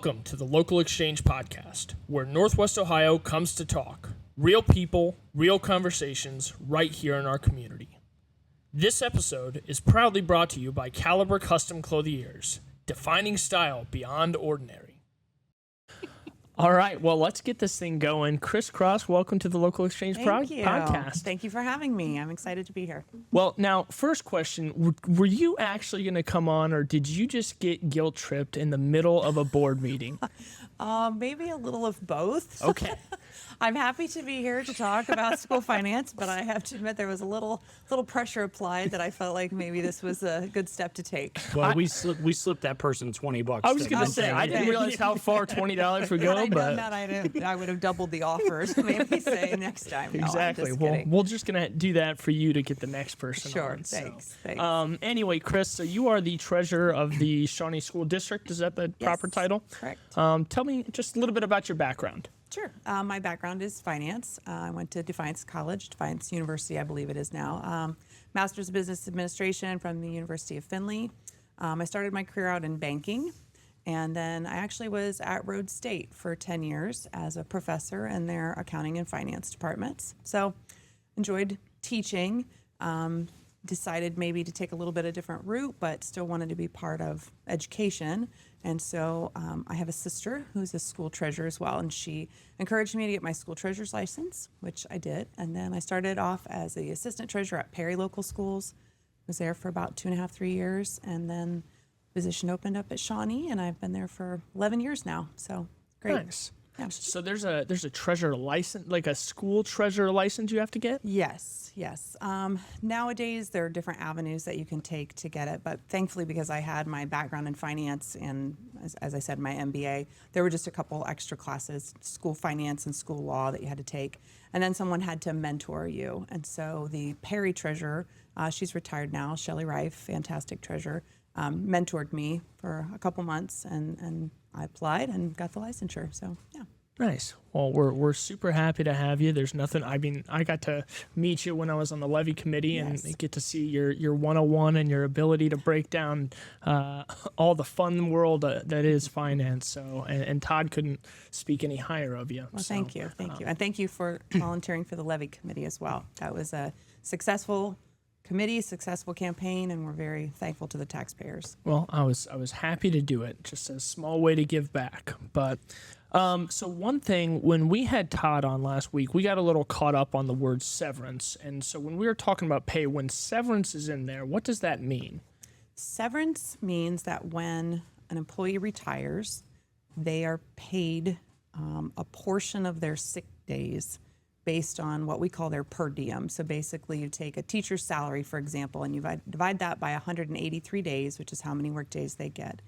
Welcome to the Local Exchange Podcast, where Northwest Ohio comes to talk. Real people, real conversations, right here in our community. This episode is proudly brought to you by Caliber Custom Clothiers, defining style beyond ordinary. All right, well, let's get this thing going. Chris Cross, welcome to the Local Exchange Podcast. Thank you for having me. I'm excited to be here. Well, now, first question, were you actually going to come on, or did you just get guilt-tripped in the middle of a board meeting? Maybe a little of both. Okay. I'm happy to be here to talk about school finance, but I have to admit there was a little pressure applied that I felt like maybe this was a good step to take. Well, we slipped that person $20. I was going to say, I didn't realize how far $20 would go, but I would have doubled the offers. Maybe say next time. No, exactly. Well, we're just going to do that for you to get the next person. Sure. On, thanks. Anyway, Chris, so you are the treasurer of the Shawnee School District. Is that the proper title? Correct. Tell me just a little bit about your background. Sure. My background is finance. I went to Defiance College, Defiance University, I believe it is now. Master's of Business Administration from the University of Findlay. I started my career out in banking, and then I actually was at Rhodes State for 10 years as a professor in their accounting and finance departments. So enjoyed teaching, decided maybe to take a little bit of different route, but still wanted to be part of education. And so I have a sister who's a school treasurer as well, and she encouraged me to get my school treasurer's license, which I did. And then I started off as the assistant treasurer at Perry Local Schools. Was there for about 2.5, 3 years, and then position opened up at Shawnee, and I've been there for 11 years now. So great. Nice. Yeah. So there's a treasurer license, like a school treasurer license you have to get? Yes. Nowadays, there are different avenues that you can take to get it, but thankfully, because I had my background in finance and, as I said, my MBA, there were just a couple extra classes, school finance and school law, that you had to take, and then someone had to mentor you. And so the Perry treasurer, she's retired now, Shelley Rife, fantastic treasurer, mentored me for a couple months, and I applied and got the licensure. So, yeah. Nice. Well, we're super happy to have you. There's nothing. I mean, I got to meet you when I was on the levy committee, Yes. and get to see your 101 and your ability to break down all the fun world that is finance. So, and Todd couldn't speak any higher of you. Well, so, thank you, and thank you for volunteering for the levy committee as well. That was a successful committee, successful campaign, and we're very thankful to the taxpayers. Well, I was happy to do it. Just a small way to give back, but. So one thing, when we had Todd on last week, we got a little caught up on the word severance. And so when we were talking about pay, when severance is in there, what does that mean? Severance means that when an employee retires, they are paid a portion of their sick days based on what we call their per diem. So basically, you take a teacher's salary, for example, and you divide that by 183 days, which is how many work days they get.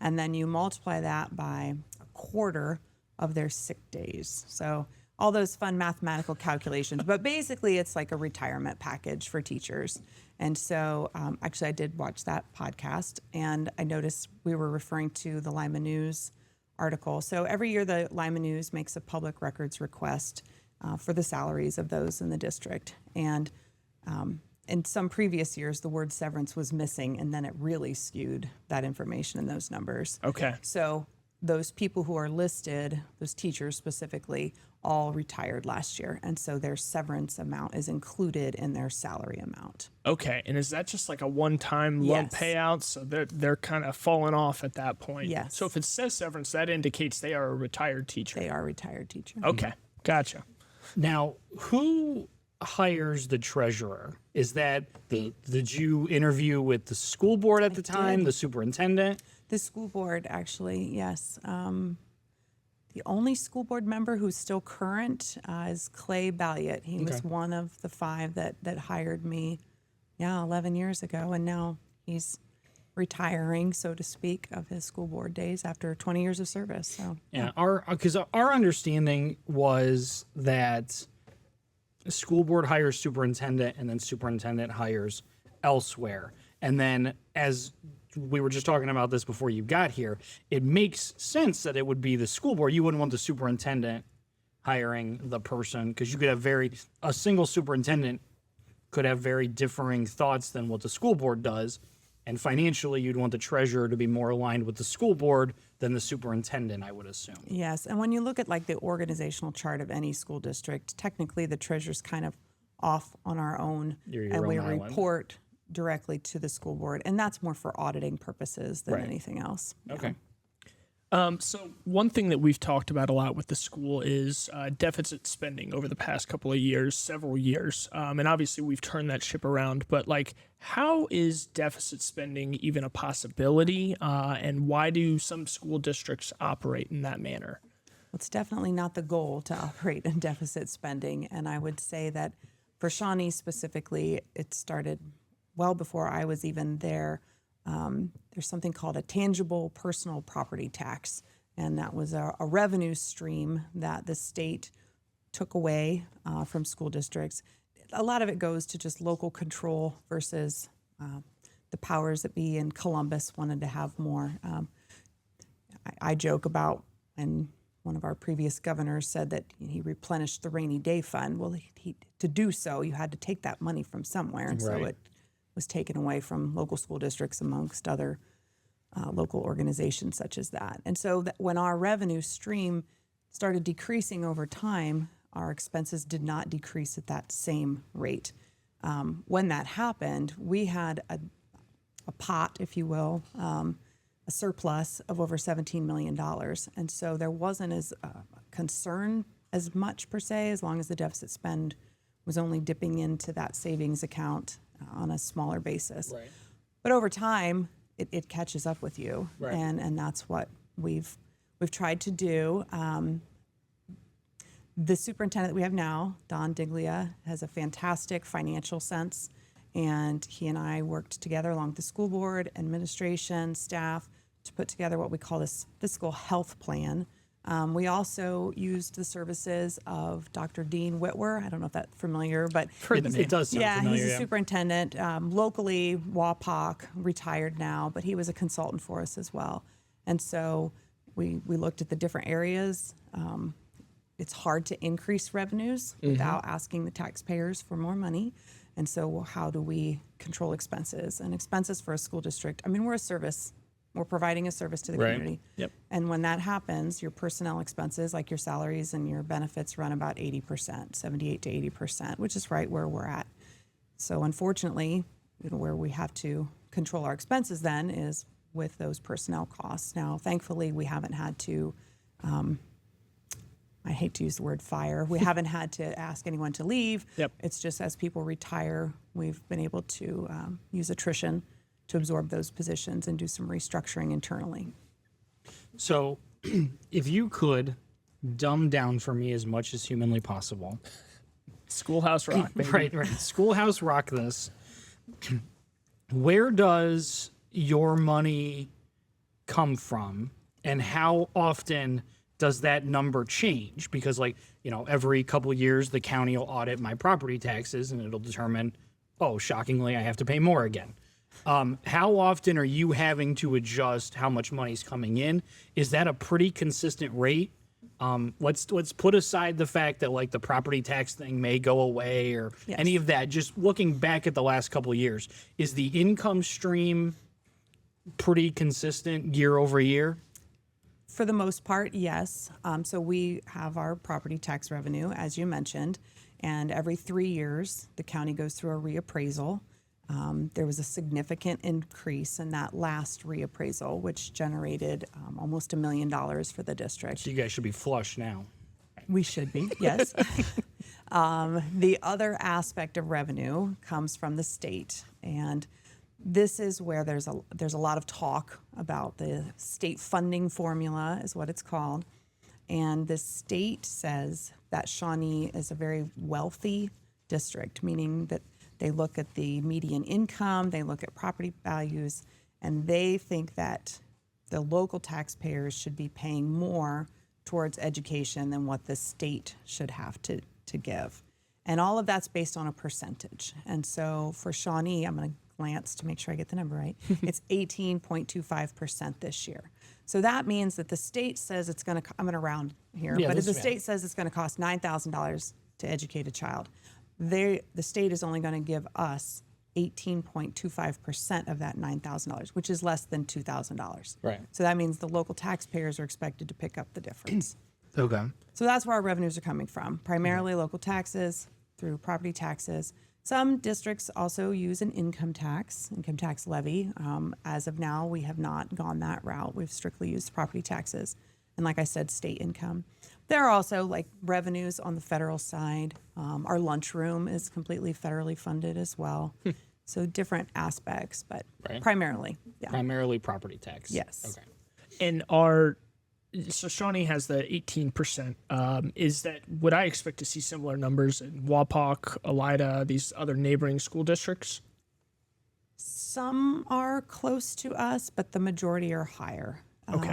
And then you multiply that by a quarter of their sick days. So all those fun mathematical calculations, but basically it's like a retirement package for teachers. And so actually I did watch that podcast, and I noticed we were referring to the Lima News article. So every year the Lima News makes a public records request for the salaries of those in the district. And in some previous years, the word severance was missing, and then it really skewed that information in those numbers. Okay. So those people who are listed, those teachers specifically, all retired last year. And so their severance amount is included in their salary amount. Okay. And is that just like a one-time lump payout? So they're kind of falling off at that point. Yes. So if it says severance, that indicates they are a retired teacher. They are a retired teacher. Okay. Gotcha. Now, who hires the treasurer? Is that did you interview with the school board at the time, the superintendent? The school board, actually, yes. The only school board member who's still current is Clay Balliot. He was one of the 5 that hired me, 11 years ago, and now he's retiring, so to speak, of his school board days after 20 years of service. So yeah, because our understanding was that the school board hires superintendent, and then superintendent hires elsewhere, and then as we were just talking about this before you got here, it makes sense that it would be the school board. You wouldn't want the superintendent hiring the person, because you could have a single superintendent could have very differing thoughts than what the school board does. And financially, you'd want the treasurer to be more aligned with the school board than the superintendent, I would assume. Yes, and when you look at like the organizational chart of any school district, technically the treasurer's kind of off on our own, You're your and we own island. report directly to the school board, and that's more for auditing purposes than Right. anything else. Yeah. Okay. So one thing that we've talked about a lot with the school is deficit spending over the past couple of years, several years, and obviously we've turned that ship around. But like, how is deficit spending even a possibility, and why do some school districts operate in that manner? It's definitely not the goal to operate in deficit spending, and I would say that for Shawnee specifically, it started well before I was even there. There's something called a tangible personal property tax, and that was a revenue stream that the state took away from school districts. A lot of it goes to just local control versus the powers that be in Columbus wanted to have more. I joke about, and one of our previous governors said that he replenished the rainy day fund. Well, to do so, you had to take that money from somewhere, and so Right. it was taken away from local school districts amongst other local organizations such as that. And so when our revenue stream started decreasing over time, our expenses did not decrease at that same rate. When that happened, we had a pot, if you will, a surplus of over $17 million. And so there wasn't as concern as much per se, as long as the deficit spend was only dipping into that savings account on a smaller basis. Right. But over time, it catches up with you, Right. and that's what we've tried to do. The superintendent that we have now, Don Diglia, has a fantastic financial sense, and he and I worked together along with the school board, administration, staff, to put together what we call this fiscal health plan. We also used the services of Dr. Dean Whitwer. I don't know if that's familiar, but It does sound yeah, familiar. he's a superintendent, locally, Wapak, retired now, but he was a consultant for us as well. And so we looked at the different areas. It's hard to increase revenues without asking the taxpayers for more money. And so how do we control expenses? And expenses for a school district, I mean, we're a service. We're providing a service to the Right. community. Yep. And when that happens, your personnel expenses, like your salaries and your benefits, run about 80%, 78 to 80%, which is right where we're at. So unfortunately, where we have to control our expenses then is with those personnel costs. Now, thankfully, we haven't had to, I hate to use the word fire, we haven't had to ask anyone to leave. Yep. It's just as people retire, we've been able to use attrition to absorb those positions and do some restructuring internally. So, if you could dumb down for me as much as humanly possible. Schoolhouse Rock, baby. Right. Schoolhouse Rock this. Where does your money come from, and how often does that number change? Because, like, every couple of years, the county will audit my property taxes, and it'll determine, oh, shockingly, I have to pay more again. How often are you having to adjust how much money's coming in? Is that a pretty consistent rate? Let's put aside the fact that like the property tax thing may go away or Yes. any of that. Just looking back at the last couple of years, is the income stream pretty consistent year over year? For the most part, yes. So we have our property tax revenue, as you mentioned, and every 3 years, the county goes through a reappraisal. There was a significant increase in that last reappraisal, which generated almost $1 million for the district. So you guys should be flush now. We should be, yes. The other aspect of revenue comes from the state, and this is where there's a lot of talk about the state funding formula, is what it's called. And the state says that Shawnee is a very wealthy district, meaning that they look at the median income, they look at property values, and they think that the local taxpayers should be paying more towards education than what the state should have to give. And all of that's based on a percentage. And so for Shawnee, I'm going to glance to make sure I get the number right, it's 18.25% this year. So that means that the state says it's going to, I'm going to round here, Yeah, but if that's the fair. state says it's going to cost $9,000 to educate a child, the state is only going to give us 18.25% of that $9,000, which is less than $2,000. Right. So that means the local taxpayers are expected to pick up the difference. Okay. So that's where our revenues are coming from, primarily local taxes through property taxes. Some districts also use an income tax levy. As of now, we have not gone that route. We've strictly used property taxes. And like I said, state income. There are also like revenues on the federal side. Our lunchroom is completely federally funded as well. So different aspects, but Right. primarily, yeah. Primarily property tax. Yes. Okay. And so Shawnee has the 18%. Is that, would I expect to see similar numbers in Wapak, Elida, these other neighboring school districts? Some are close to us, but the majority are higher. Okay.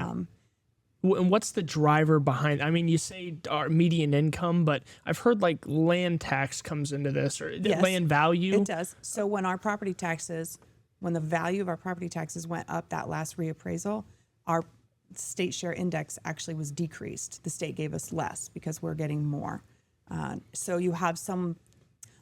And what's the driver behind? I mean, you say our median income, but I've heard like land tax comes into this, or Yes, land value. It does. So when the value of our property taxes went up that last reappraisal, our state share index actually was decreased. The state gave us less because we're getting more. So you have some,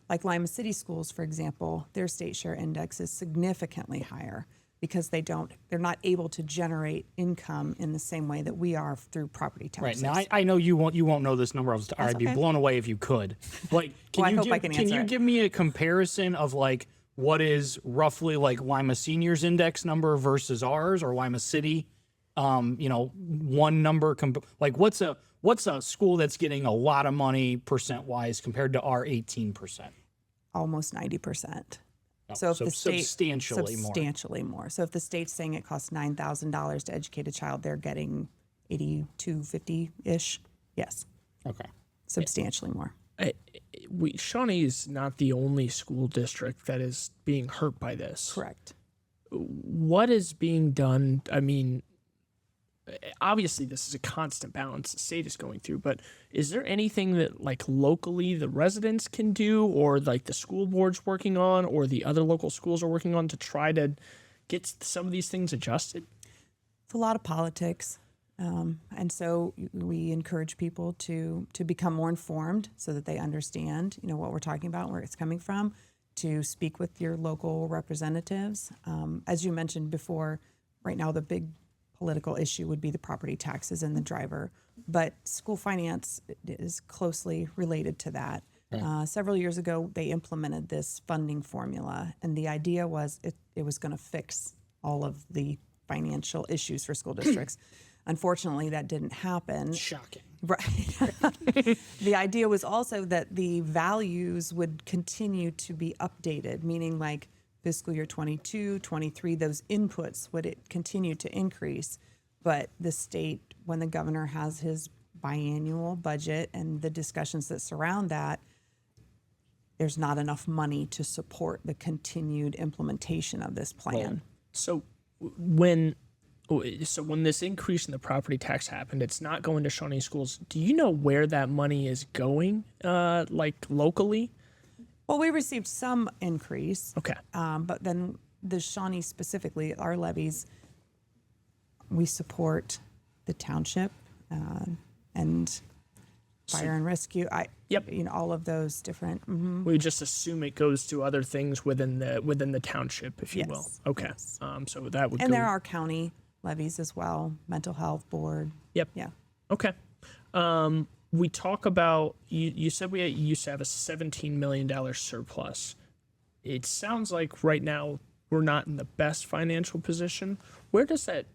like Lima City Schools, for example, their state share index is significantly higher because they're not able to generate income in the same way that we are through property taxes. Right. Now, I know you won't know this number. I'd be okay. blown away if you could. Like, Well, I hope I can answer it. give me a comparison of like what is roughly like Lima Senior's index number versus ours, or Lima City? One number. Like, what's a school that's getting a lot of money percent wise compared to our 18%? Almost 90%. Oh, So if the state substantially more. So if the state's saying it costs $9,000 to educate a child, they're getting $8,250-ish. Yes, Okay. substantially more. Shawnee is not the only school district that is being hurt by this. Correct. What is being done? I mean, obviously this is a constant balance the state is going through, but is there anything that like locally the residents can do, or like the school board's working on, or the other local schools are working on to try to get some of these things adjusted? It's a lot of politics. And so we encourage people to become more informed so that they understand, what we're talking about, where it's coming from, to speak with your local representatives. As you mentioned before, right now the big political issue would be the property taxes and the driver, but school finance is closely related to that. Right. Several years ago, they implemented this funding formula, and the idea was it was going to fix all of the financial issues for school districts. Unfortunately, that didn't happen. Shocking. Right. The idea was also that the values would continue to be updated, meaning like fiscal year 22, 23, those inputs would it continue to increase. But the state, when the governor has his biannual budget and the discussions that surround that, there's not enough money to support the continued implementation of this plan. So when this increase in the property tax happened, it's not going to Shawnee Schools. Do you know where that money is going, like locally? Well, we received some increase. Okay. But then the Shawnee specifically, our levies, we support the township and fire and rescue. Yep. All of those different. Mm-hmm. We just assume it goes to other things within the township, if you Yes. will. Okay. Yes. So that would And go. there are county levies as well, mental health board. Yep. Yeah. Okay. We talk about, you said we used to have a $17 million surplus. It sounds like right now we're not in the best financial position. Where does that,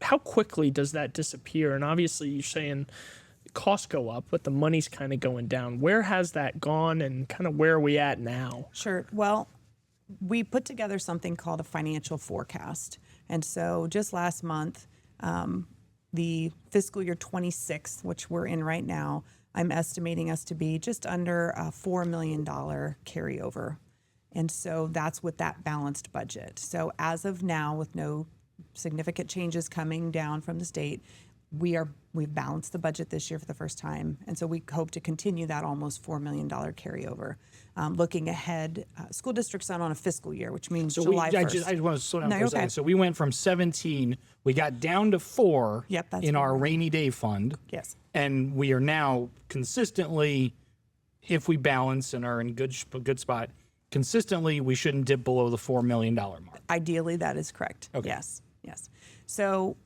how quickly does that disappear? And obviously you're saying costs go up, but the money's kind of going down. Where has that gone, and kind of where are we at now? Sure. Well, we put together something called a financial forecast. And so just last month, the fiscal year 26, which we're in right now, I'm estimating us to be just under a $4 million carryover. And so that's with that balanced budget. So as of now, with no significant changes coming down from the state, we've balanced the budget this year for the first time. And so we hope to continue that almost $4 million carryover. Looking ahead, school districts are on a fiscal year, which means July 1st. I just want to slow down No, for a okay. second. So we went from 17, we got down to 4 Yep, that's in where our we're at. rainy day fund. Yes. And we are now consistently, if we balance and are in good spot, consistently we shouldn't dip below the $4 million mark. Ideally, that is correct. Okay. Yes. So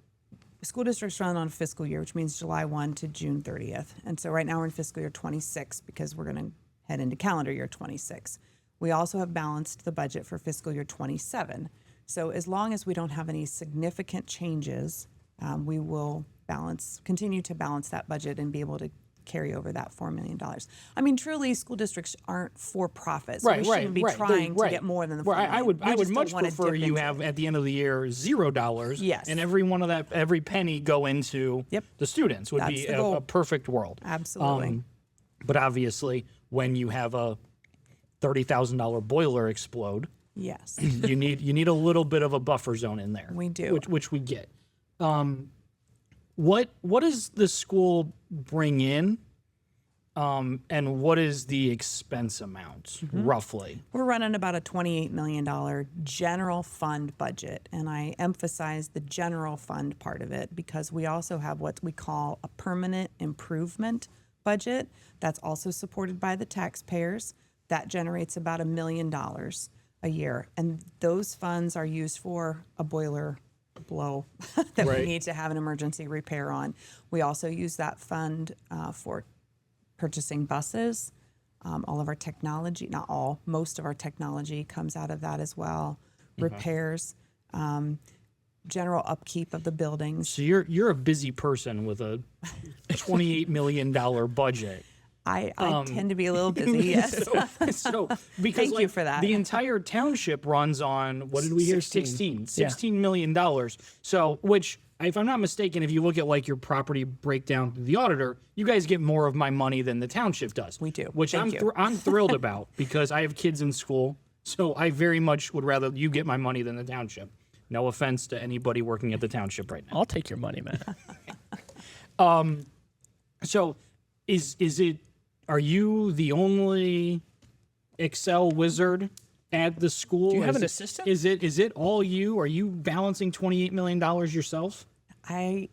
school districts run on a fiscal year, which means July 1 to June 30th. And so right now we're in fiscal year 26 because we're going to head into calendar year 26. We also have balanced the budget for fiscal year 27. So as long as we don't have any significant changes, we will continue to balance that budget and be able to carry over that $4 million. I mean, truly, school districts aren't for profit, so we shouldn't be trying to get more than the $4 million. I would much prefer you have at the end of the year $0, Yes. and every penny go into the students would That's be the goal. a perfect world. Absolutely. But obviously, when you have a $30,000 boiler explode, Yes. you need a little bit of a buffer zone in there. We do. which we get. What does the school bring in, and what is the expense amount roughly? We're running about a $28 million general fund budget, and I emphasize the general fund part of it because we also have what we call a permanent improvement budget that's also supported by the taxpayers. That generates about $1 million a year, and those funds are used for a boiler blow that we need to have an emergency repair on. We also use that fund for purchasing buses. All of our technology, not all, most of our technology comes out of that as well. Repairs, general upkeep of the buildings. So you're a busy person with a $28 million budget. I tend to be a little busy, yes. So because Thank you for that. The entire township runs on, what did we hear? 16 million dollars. So, which, if I'm not mistaken, if you look at like your property breakdown through the auditor, you guys get more of my money than the township does. We do. Which Thank you. I'm thrilled about because I have kids in school. So I very much would rather you get my money than the township. No offense to anybody working at the township right now. I'll take your money, man. So is it, are you the only Excel wizard at the school? Do you have an assistant? Is it all you? Are you balancing $28 million yourself? I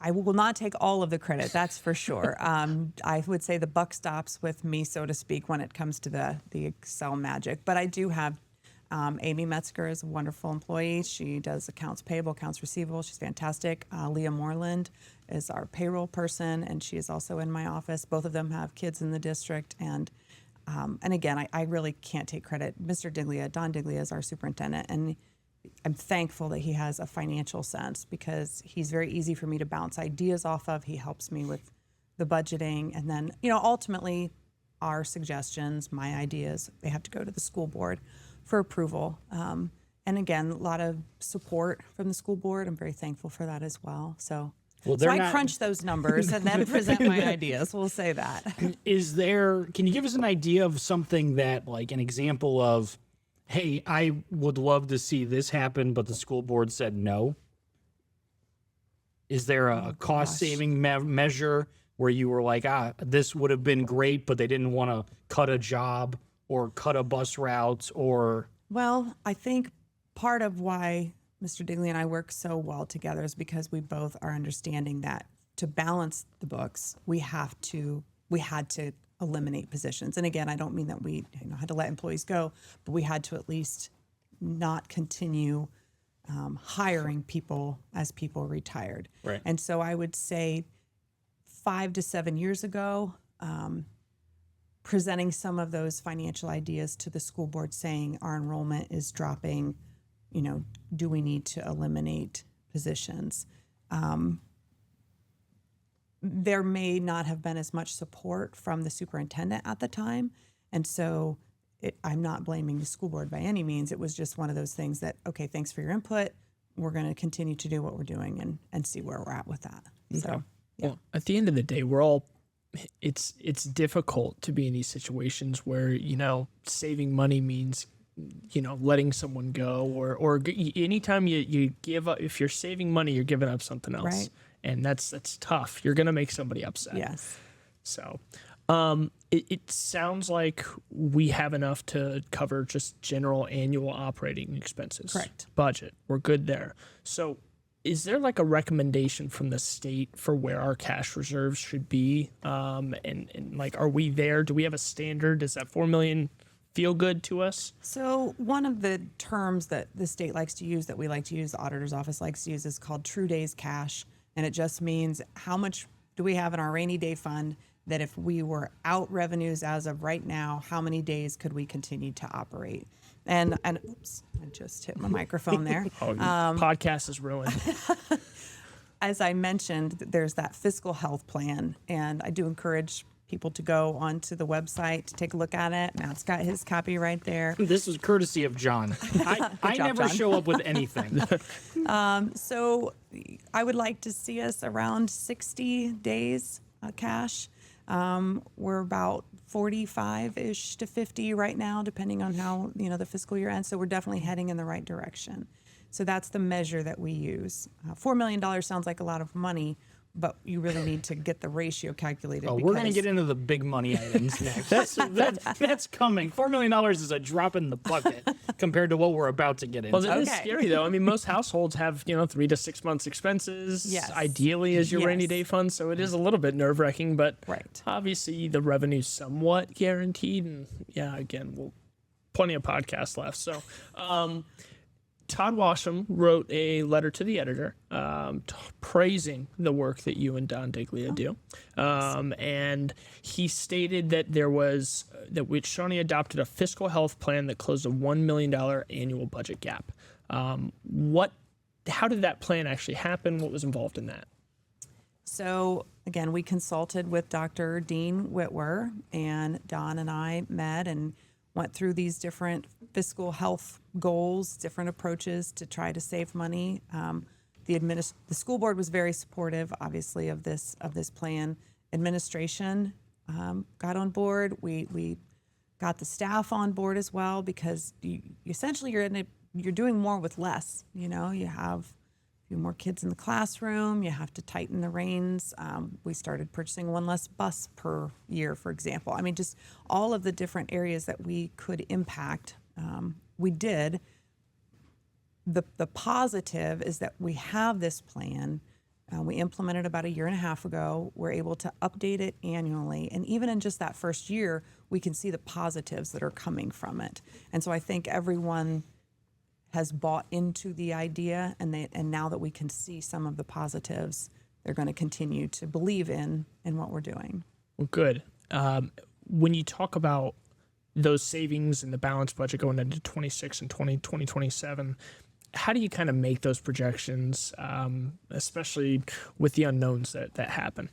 will not take all of the credit, that's for sure. I would say the buck stops with me, so to speak, when it comes to the Excel magic. But I do have Amy Metzger is a wonderful employee. She does accounts payable, accounts receivable. She's fantastic. Leah Moreland is our payroll person, and she is also in my office. Both of them have kids in the district, and again, I really can't take credit. Mr. Diglia, Don Diglia, is our superintendent, and I'm thankful that he has a financial sense because he's very easy for me to bounce ideas off of. He helps me with the budgeting, and then ultimately, our suggestions, my ideas, they have to go to the school board for approval. And again, a lot of support from the school board. I'm very thankful for that as well. So I crunch those numbers and then present my ideas. We'll say that. Can you give us an idea of something that, like an example of, hey, I would love to see this happen, but the school board said no? Is there a cost-saving measure where you were like, this would have been great, but they didn't want to cut a job or cut a bus route or? Well, I think part of why Mr. Digley and I work so well together is because we both are understanding that to balance the books, we had to eliminate positions. And again, I don't mean that we had to let employees go, but we had to at least not continue hiring people as people retired. Right. And so I would say 5 to 7 years ago, presenting some of those financial ideas to the school board saying our enrollment is dropping, do we need to eliminate positions? There may not have been as much support from the superintendent at the time. And so I'm not blaming the school board by any means. It was just one of those things that, okay, thanks for your input. We're going to continue to do what we're doing and see where we're at with that. Okay. So, Well, at the end of the day, it's difficult to be in these situations where, saving money means, letting someone go or anytime you give up, if you're saving money, you're giving up something else. Right. And that's tough. You're going to make somebody upset. yes. So, it sounds like we have enough to cover just general annual operating expenses. Correct. Budget. We're good there. So, is there like a recommendation from the state for where our cash reserves should be? And like, are we there? Do we have a standard? Is that $4 million feel good to us? So one of the terms that the state likes to use, that we like to use, the auditor's office likes to use, is called true days cash. And it just means how much do we have in our rainy day fund that if we were out revenues as of right now, how many days could we continue to operate? And oops, I just hit my microphone there. Podcast is ruined. As I mentioned, there's that fiscal health plan, and I do encourage people to go onto the website to take a look at it. Matt's got his copy right there. This was courtesy of John. I job, never John. show up with anything. So I would like to see us around 60 days cash. We're about 45-ish to 50 right now, depending on how the fiscal year ends. So we're definitely heading in the right direction. So that's the measure that we use. $4 million sounds like a lot of money, but you really need to get the ratio calculated. Oh, we're going to get into the big money items next. That's coming. $4 million is a drop in the bucket compared to what we're about to get into. Well, it is scary, though. I mean, most households have, 3 to 6 months expenses, Yes. ideally, as your rainy day fund. So it is a little bit nerve-wracking, but Right. obviously the revenue's somewhat guaranteed. And, again, plenty of podcasts left. So Todd Washam wrote a letter to the editor praising the work that you and Don Diglia do. And he stated that that Shawnee adopted a fiscal health plan that closed a $1 million annual budget gap. How did that plan actually happen? What was involved in that? So again, we consulted with Dr. Dean Whitwer, and Don and I met and went through these different fiscal health goals, different approaches to try to save money. The school board was very supportive, obviously, of this plan. Administration got on board. We got the staff on board as well, because essentially you're doing more with less. You have a few more kids in the classroom. You have to tighten the reins. We started purchasing one less bus per year, for example. I mean, just all of the different areas that we could impact, we did. The positive is that we have this plan. We implemented about 1.5 years ago. We're able to update it annually. And even in just that first year, we can see the positives that are coming from it. And so I think everyone has bought into the idea, and now that we can see some of the positives, they're going to continue to believe in what we're doing. Well, good. When you talk about those savings and the balanced budget going into 26 and 2027, how do you kind of make those projections, especially with the unknowns that happen?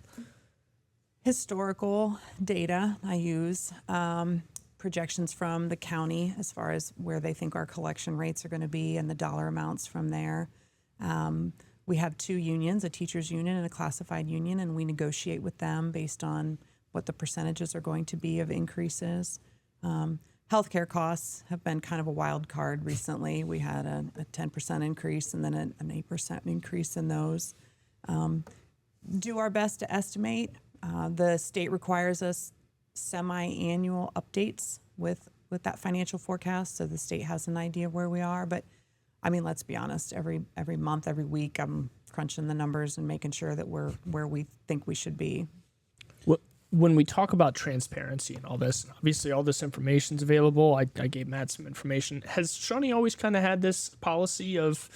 Historical data I use, projections from the county as far as where they think our collection rates are going to be and the dollar amounts from there. We have 2 unions, a teachers union and a classified union, and we negotiate with them based on what the percentages are going to be of increases. Healthcare costs have been kind of a wild card recently. We had a 10% increase and then an 8% increase in those. Do our best to estimate. The state requires us semi-annual updates with that financial forecast, so the state has an idea of where we are. But I mean, let's be honest, every month, every week, I'm crunching the numbers and making sure that we're where we think we should be. When we talk about transparency and all this, obviously all this information is available. I gave Matt some information. Has Shawnee always kind of had this policy of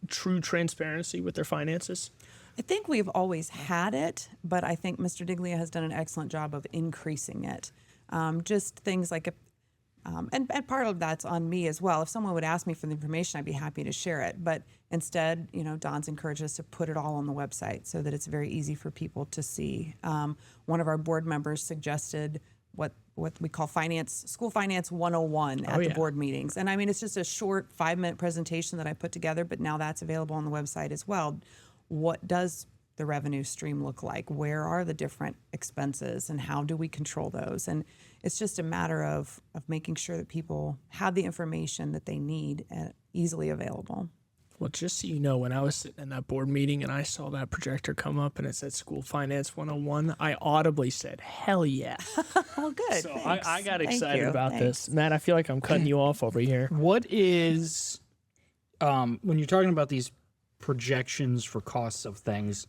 true transparency with their finances? I think we've always had it, but I think Mr. Diglia has done an excellent job of increasing it. Just things like, and part of that's on me as well. If someone would ask me for the information, I'd be happy to share it. But instead, Don's encouraged us to put it all on the website so that it's very easy for people to see. One of our board members suggested what we call School Finance 101 at the board meetings. And I mean, it's just a short 5-minute presentation that I put together, but now that's available on the website as well. What does the revenue stream look like? Where are the different expenses and how do we control those? And it's just a matter of making sure that people have the information that they need easily available. Well, just so you know, when I was sitting in that board meeting and I saw that projector come up and it said School Finance 101, I audibly said, hell yeah. Oh, good. So Thanks. I got Thank excited you. about Thanks. this. Matt, I feel like I'm cutting you off over here. What is, when you're talking about these projections for costs of things,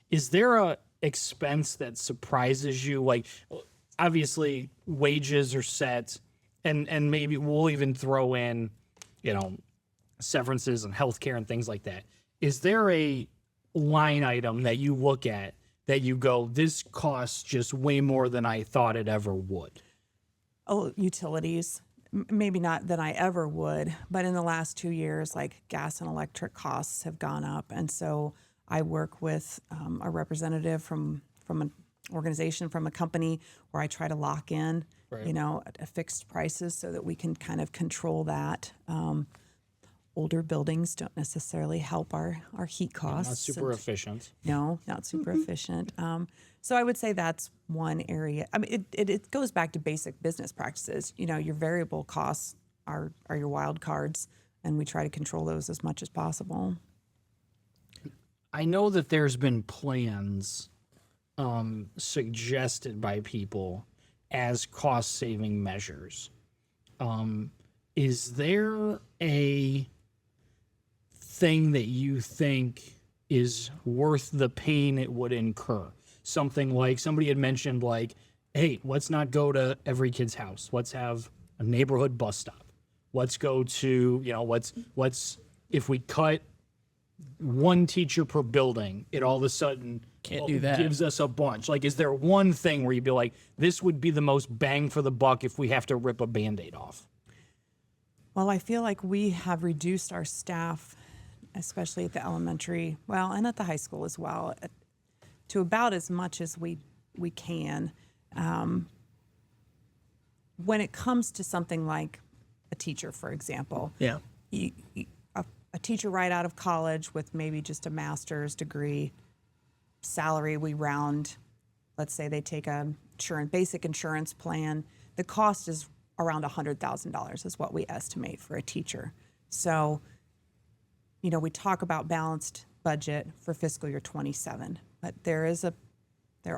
is there a expense that surprises you? Like, obviously, wages are set, and maybe we'll even throw in, severances and healthcare and things like that. Is there a line item that you look at that you go, this costs just way more than I thought it ever would? Oh, utilities. Maybe not than I ever would, but in the last 2 years, like gas and electric costs have gone up. And so I work with a representative from an organization, from a company, where I try to lock in, a fixed prices so that we can kind of control that. Older buildings don't necessarily help our heat costs. Not super efficient. No, not super efficient. So I would say that's one area. I mean, it goes back to basic business practices. Your variable costs are your wild cards, and we try to control those as much as possible. I know that there's been plans suggested by people as cost-saving measures. Is there a thing that you think is worth the pain it would incur? Something like somebody had mentioned, like, hey, let's not go to every kid's house. Let's have a neighborhood bus stop. Let's go to, let's if we cut one teacher per building, it all of a sudden Can't do that. gives us a bunch. Like, is there one thing where you'd be like, this would be the most bang for the buck if we have to rip a Band-Aid off? Well, I feel like we have reduced our staff, especially at the elementary, and at the high school as well, to about as much as we can. When it comes to something like a teacher, for example, Yeah. a teacher right out of college with maybe just a master's degree, salary we round, let's say they take a basic insurance plan, the cost is around $100,000 is what we estimate for a teacher. So, we talk about balanced budget for fiscal year 27, but there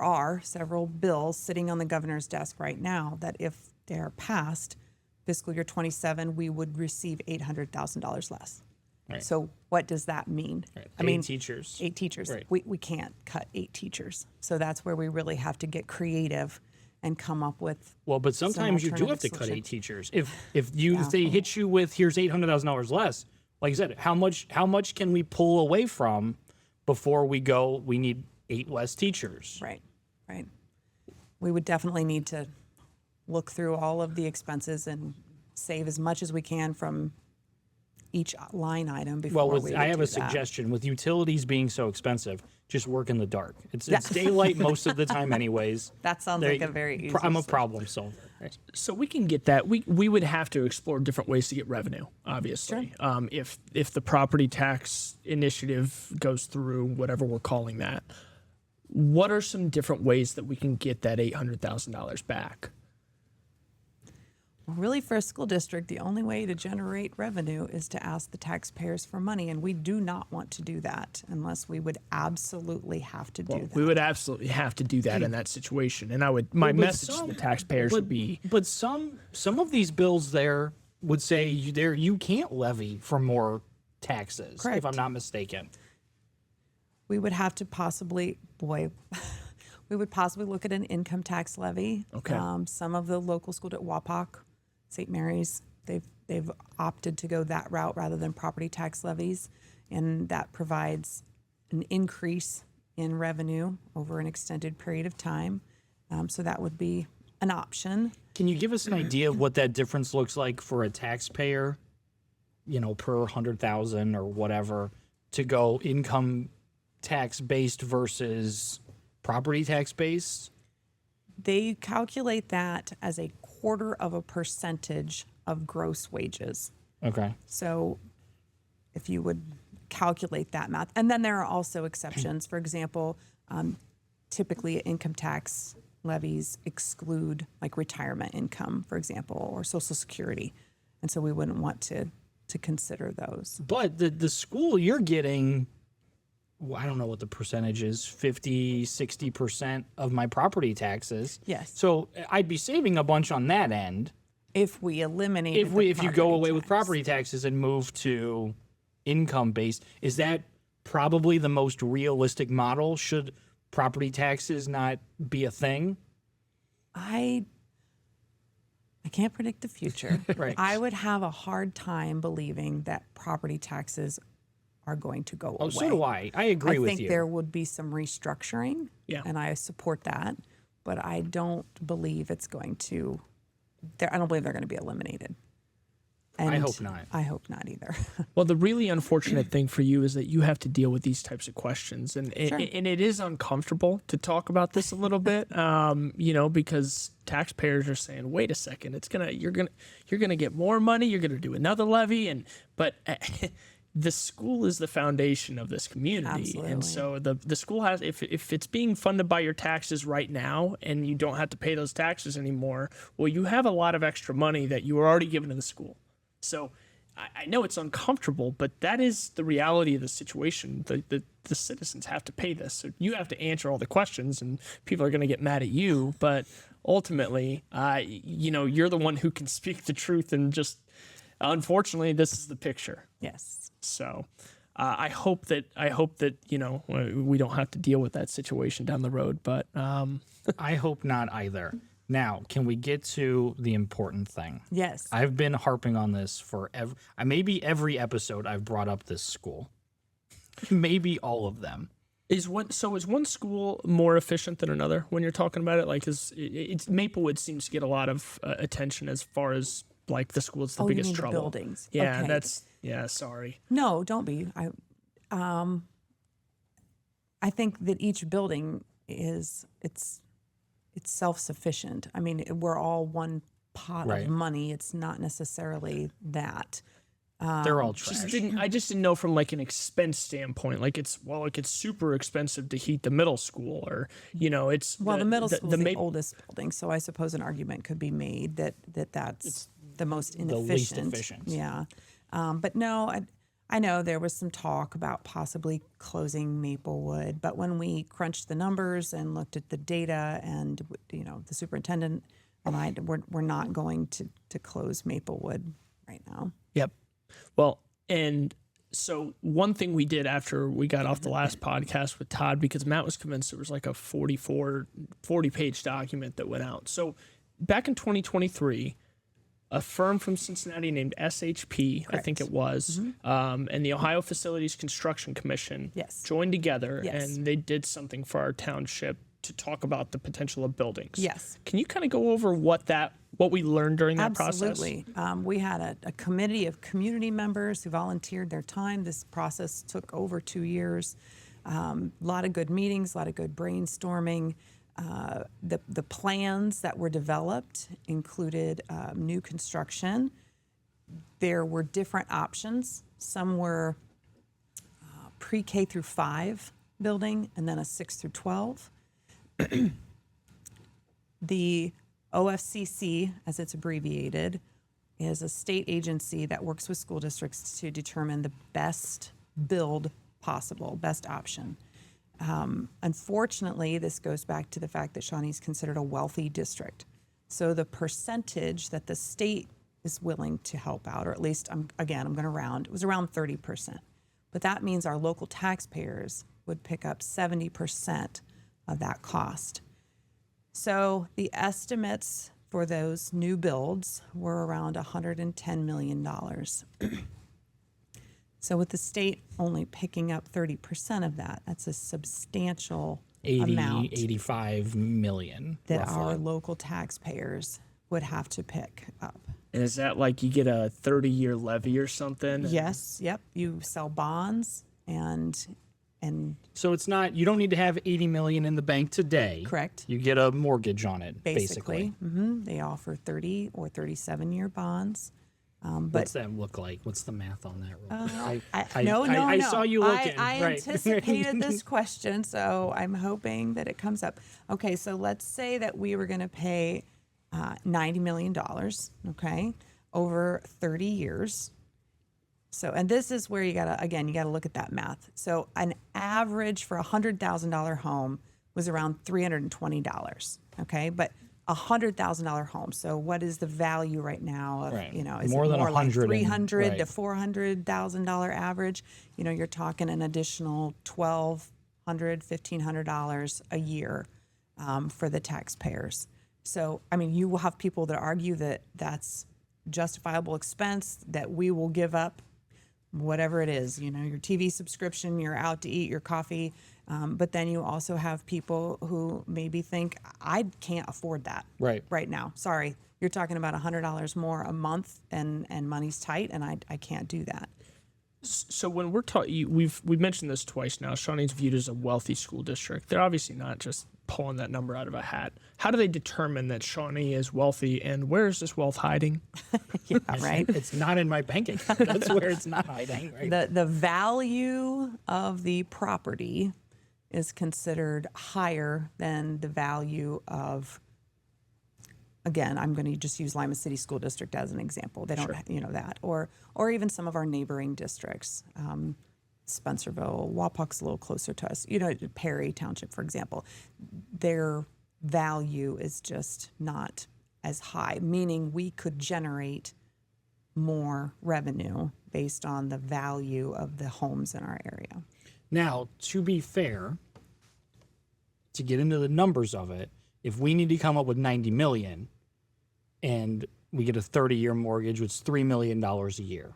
are several bills sitting on the governor's desk right now that if they are passed, fiscal year 27, we would receive $800,000 less. Right. So what does that mean? Right. I mean, 8 teachers. Right. We can't cut 8 teachers. So that's where we really have to get creative and come up with. Well, but sometimes you do have to cut 8 teachers. If they hit you with, here's $800,000 less, like I said, how much can we pull away from before we go, we need 8 less teachers? Right. We would definitely need to look through all of the expenses and save as much as we can from each line item before we would I have do a that. suggestion. With utilities being so expensive, just work in the dark. It's daylight most of the time anyways. That sounds like a very easy I'm a solution. problem solver. So we can get that. We would have to explore different ways to get revenue, obviously. If the property tax initiative goes through, whatever we're calling that, what are some different ways that we can get that $800,000 back? Well, really, for a school district, the only way to generate revenue is to ask the taxpayers for money, and we do not want to do that unless we would absolutely have to do that. We would absolutely have to do that in that situation, and my message to the taxpayers would be. But some of these bills there would say you can't levy for more taxes, Correct. if I'm not mistaken. We would have to possibly, we would possibly look at an income tax levy. Okay. Some of the local schools at Wapak, St. Mary's, they've opted to go that route rather than property tax levies, and that provides an increase in revenue over an extended period of time. So that would be an option. Can you give us an idea of what that difference looks like for a taxpayer, per 100,000 or whatever, to go income tax based versus property tax based? They calculate that as a 0.25% of gross wages. Okay. So if you would calculate that math, and then there are also exceptions. For example, typically income tax levies exclude like retirement income, for example, or Social Security. And so we wouldn't want to consider those. But the school you're getting, I don't know what the percentage is, 50, 60% of my property taxes. Yes. So I'd be saving a bunch on that end. If we eliminate If you go away with property taxes and move to income based, is that probably the most realistic model? Should property taxes not be a thing? I can't predict the future. Right. I would have a hard time believing that property taxes are going to go away. Oh, so do I. I agree with I think you. there would be some restructuring, Yeah. and I support that, but I don't believe it's going to. I don't believe they're going to be eliminated. And I hope not. I hope not either. Well, the really unfortunate thing for you is that you have to deal with these types of questions, and Sure. and it is uncomfortable to talk about this a little bit, because taxpayers are saying, "Wait a second, you're gonna get more money, you're gonna do another levy," but the school is the foundation of this community, Absolutely. and so the school has if it's being funded by your taxes right now, and you don't have to pay those taxes anymore, well, you have a lot of extra money that you were already given to the school. So I know it's uncomfortable, but that is the reality of the situation. The citizens have to pay this. So you have to answer all the questions, and people are going to get mad at you. But ultimately, you're the one who can speak the truth. And just unfortunately, this is the picture. Yes. So I hope that we don't have to deal with that situation down the road. But I hope not either. Now, can we get to the important thing? Yes. I've been harping on this for maybe every episode I've brought up this school. Maybe all of them. Is one school more efficient than another when you're talking about it? Like, it's Maplewood seems to get a lot of attention as far as like the school that's the you biggest mean the trouble. buildings. Yeah, Okay. Sorry. No, don't be. I think that each building it's self-sufficient. I mean, we're all one pot Right. of money. It's not necessarily that. They're all trash. I just didn't know from like an expense standpoint. Like it's super expensive to heat the middle school, or it's The middle school is the Maple- oldest building, so I suppose an argument could be made that's the most the inefficient. least efficient. Yeah, but no, I know there was some talk about possibly closing Maplewood, but when we crunched the numbers and looked at the data, and the superintendent and I, we're not going to close Maplewood right now. Yep. Well, and so one thing we did after we got off the last podcast with Todd, because Matt was convinced there was like a 40-page document that went out. So back in 2023, a firm from Cincinnati named SHP, I think it was, and the Ohio Facilities Construction Commission Yes. joined together, Yes. and they did something for our township to talk about the potential of buildings. Yes. Can you kind of go over what we learned during that process? Absolutely. We had a committee of community members who volunteered their time. This process took over 2 years. A lot of good meetings, a lot of good brainstorming. The plans that were developed included new construction. There were different options. Some were pre-K through 5 building, and then a 6 through 12. The OFCC, as it's abbreviated, is a state agency that works with school districts to determine the best build possible, best option. Unfortunately, this goes back to the fact that Shawnee is considered a wealthy district. So the percentage that the state is willing to help out, or at least, I'm going to round, it was around 30%. But that means our local taxpayers would pick up 70% of that cost. So the estimates for those new builds were around $110 million. So with the state only picking up 30% of that, that's a substantial 85 million that roughly. our local taxpayers would have to pick up. And is that like you get a 30-year levy or something? Yes, yep. You sell bonds and So it's not, you don't need to have 80 million in the bank today. correct. You get a mortgage on it, basically. They offer 30 or 37-year bonds. What's that look like? What's the math on that? Real quick? No. I saw you looking. I right. anticipated this question, so I'm hoping that it comes up. Okay, so let's say that we were going to pay $90 million, okay, over 30 years. So, and this is where you gotta look at that math. So an average for a $100,000 home was around $320, okay? But a $100,000 home. So what is the value right now of, Right. is More it than more like 100 and- $300 to right. $400,000 average? You're talking an additional $1,200, $1,500 a year for the taxpayers. So, I mean, you will have people that argue that that's justifiable expense, that we will give up whatever it is, you know, your TV subscription, you're out to eat, your coffee. But then you also have people who maybe think, I can't afford that right now. Sorry, you're talking about $100 more a month and money's tight, and I can't do that. So when we're talking, we've mentioned this twice now. Shawnee's viewed as a wealthy school district. They're obviously not just pulling that number out of a hat. How do they determine that Shawnee is wealthy, and where is this wealth hiding? Yeah, right. It's not in my bank account. That's where it's not hiding. Right. The value of the property is considered higher than the value of, again, I'm going to just use Lima City School District as an example. They don't, that, or even some of our neighboring districts, Spencerville, Wapak's a little closer to us. Perry Township, for example, their value is just not as high. Meaning, we could generate more revenue based on the value of the homes in our area. Now, to be fair, to get into the numbers of it, if we need to come up with $90 million, and we get a 30-year mortgage, which is $3 million a year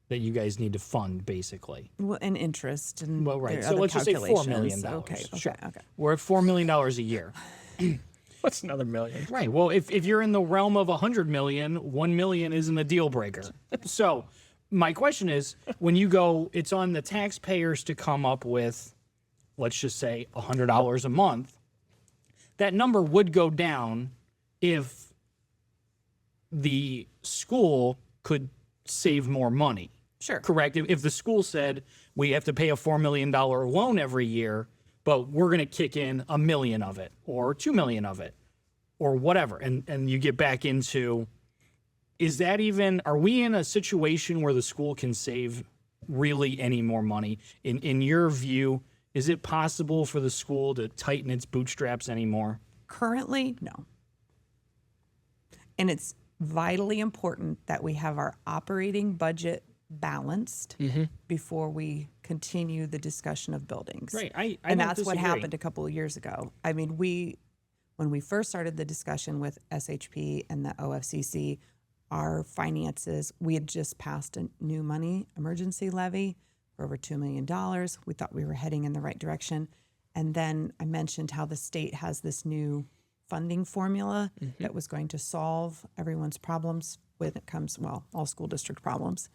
that you guys need to fund, basically. Well, and interest and So let's just say $4 million. Okay. We're at $4 million a year. What's another million? Right. Well, if you're in the realm of $100 million, $1 million isn't a deal breaker. So my question is, when you go, it's on the taxpayers to come up with, let's just say $100 a month, that number would go down if the school could save more money. Sure. Correct? If the school said we have to pay a $4 million loan every year, but we're going to kick in $1 million of it or $2 million of it or whatever. And you get back into, are we in a situation where the school can save really any more money? In your view, is it possible for the school to tighten its bootstraps anymore? Currently, no. And it's vitally important that we have our operating budget balanced before we continue the discussion of buildings. Right. I and don't that's what disagree. happened a couple of years ago. I mean, when we first started the discussion with SHP and the OFCC, our finances, we had just passed a new money emergency levy for over $2 million. We thought we were heading in the right direction. And then I mentioned how the state has this new funding formula that was going to solve everyone's problems when it comes, all school district problems.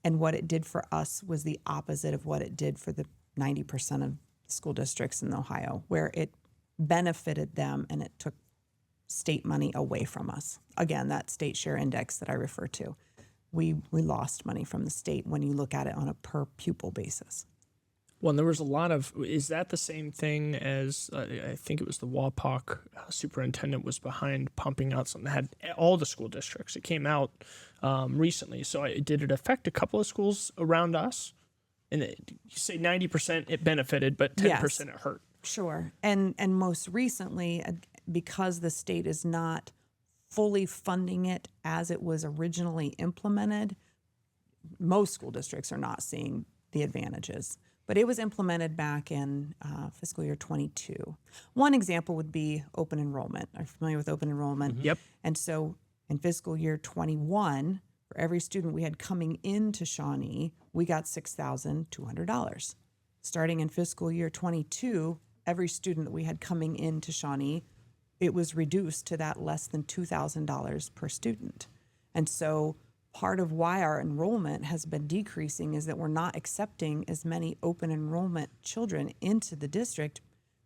And what it did for us was the opposite of what it did for the 90% of school districts in Ohio, where it benefited them and it took state money away from us. Again, that state share index that I refer to. We lost money from the state when you look at it on a per pupil basis. Well, and there was a lot of, is that the same thing as, I think it was the WAPOC superintendent was behind pumping out something that had all the school districts. It came out recently. So did it affect a couple of schools around us? And you say 90% it benefited, but 10% it hurt. Sure. And most recently, because the state is not fully funding it as it was originally implemented, most school districts are not seeing the advantages. But it was implemented back in fiscal year 22. One example would be open enrollment. Are you familiar with open enrollment? Yep. And so in fiscal year 21, for every student we had coming into Shawnee, we got $6,200. Starting in fiscal year 22, every student that we had coming into Shawnee, it was reduced to that less than $2,000 per student. And so part of why our enrollment has been decreasing is that we're not accepting as many open enrollment children into the district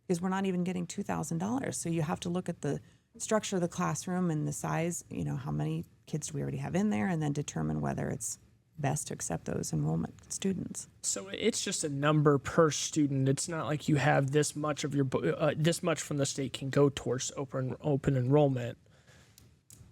because we're not even getting $2,000. So you have to look at the structure of the classroom and the size, how many kids do we already have in there, and then determine whether it's best to accept those enrollment students. So it's just a number per student. It's not like you have this much of your this much from the state can go towards open enrollment.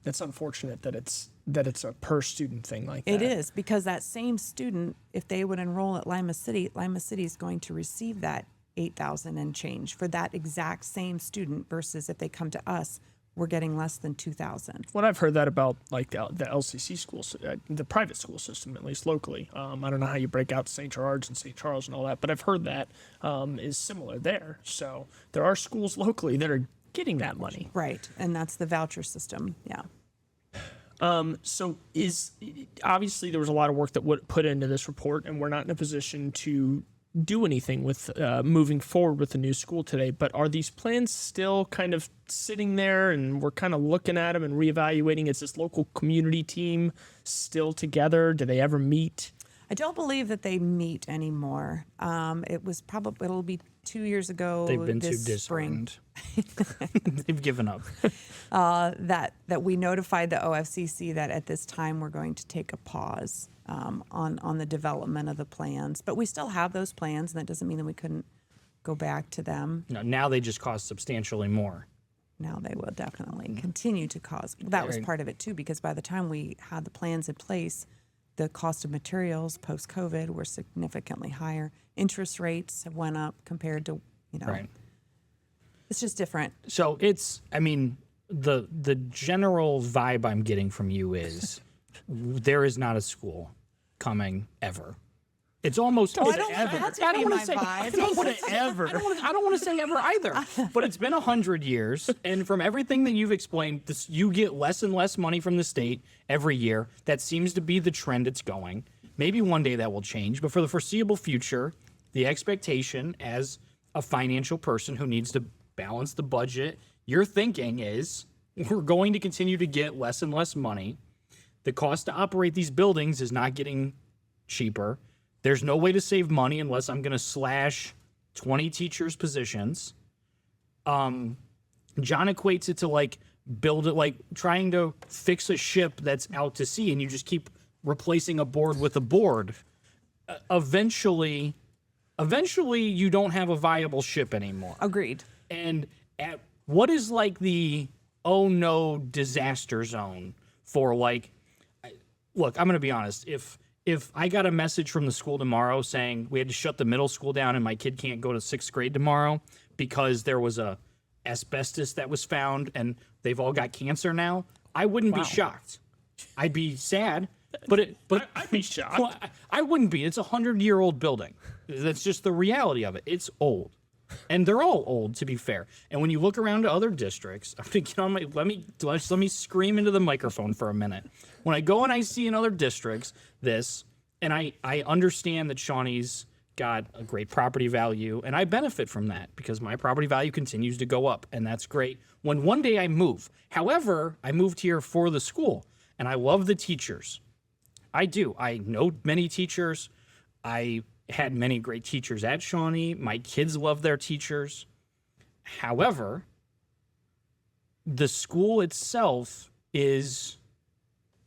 That's unfortunate that it's a per student thing like that. It is, because that same student, if they would enroll at Lima City is going to receive that $8,000 and change for that exact same student versus if they come to us, we're getting less than $2,000. What I've heard that about, like the LCC schools, the private school system, at least locally. I don't know how you break out St. George and St. Charles and all that, but I've heard that is similar there. So there are schools locally that are getting that money. Right, and that's the voucher system, yeah. So obviously there was a lot of work that would put into this report, and we're not in a position to do anything with moving forward with the new school today. But are these plans still kind of sitting there, and we're kind of looking at them and reevaluating? Is this local community team still together? Do they ever meet? I don't believe that they meet anymore. It'll be 2 years ago. They've been too this spring disciplined. They've given up. that we notified the OFCC that at this time we're going to take a pause on the development of the plans. But we still have those plans, and that doesn't mean that we couldn't go back to them. No, now they just cost substantially more. Now they will definitely continue to cost. That was part of it too, because by the time we had the plans in place, the cost of materials post-COVID were significantly higher. Interest rates have went up compared to, Right. It's just different. So the general vibe I'm getting from you is there is not a school coming ever. It's almost I don't want to say I don't want to ever. I don't want to say ever either. But it's been 100 years, and from everything that you've explained, you get less and less money from the state every year. That seems to be the trend it's going. Maybe one day that will change, but for the foreseeable future, the expectation as a financial person who needs to balance the budget, your thinking is we're going to continue to get less and less money. The cost to operate these buildings is not getting cheaper. There's no way to save money unless I'm going to slash 20 teachers' positions. John equates it to like trying to fix a ship that's out to sea, and you just keep replacing a board with a board. Eventually you don't have a viable ship anymore. Agreed. And what is like the oh no disaster zone for look, I'm going to be honest. If I got a message from the school tomorrow saying we had to shut the middle school down and my kid can't go to 6th grade tomorrow because there was a asbestos that was found and they've all got cancer now, I wouldn't be shocked. I'd be sad, but I'd be shocked. Well, I wouldn't be. It's a 100-year-old building. That's just the reality of it. It's old. And they're all old, to be fair. And when you look around to other districts, I'm thinking let me scream into the microphone for a minute. When I go and I see in other districts this, and I understand that Shawnee's got a great property value, and I benefit from that because my property value continues to go up, and that's great. When one day I move, however, I moved here for the school, and I love the teachers. I do. I know many teachers. I had many great teachers at Shawnee. My kids love their teachers. However, the school itself is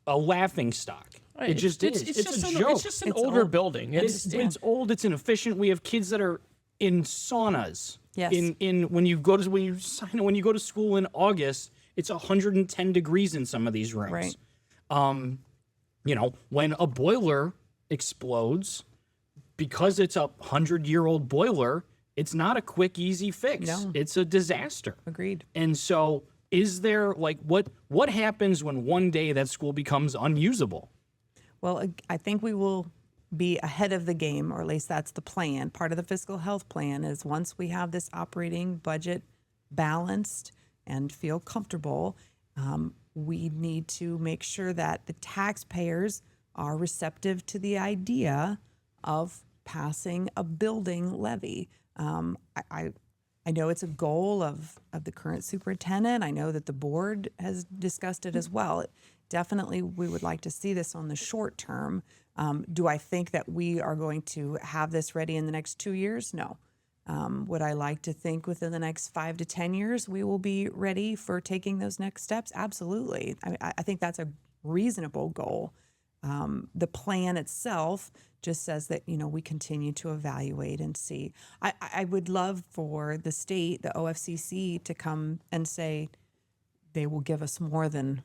a laughingstock. Right. It just is. It's a joke. It's just an older old. building. It's old. It's inefficient. We have kids that are in saunas. Yes. When you go to school in August, it's 110 degrees in some of these rooms. Right. When a boiler explodes, because it's a 100-year-old boiler, it's not a quick, easy fix. No. It's a disaster. Agreed. And so is there what happens when one day that school becomes unusable? Well, I think we will be ahead of the game, or at least that's the plan. Part of the fiscal health plan is once we have this operating budget balanced and feel comfortable, we need to make sure that the taxpayers are receptive to the idea of passing a building levy. I know it's a goal of the current superintendent. I know that the board has discussed it as well. Definitely, we would like to see this on the short term. Do I think that we are going to have this ready in the next 2 years? No. Would I like to think within the next 5 to 10 years we will be ready for taking those next steps? Absolutely. I think that's a reasonable goal. The plan itself just says that, we continue to evaluate and see. I would love for the state, the OFCC, to come and say they will give us more than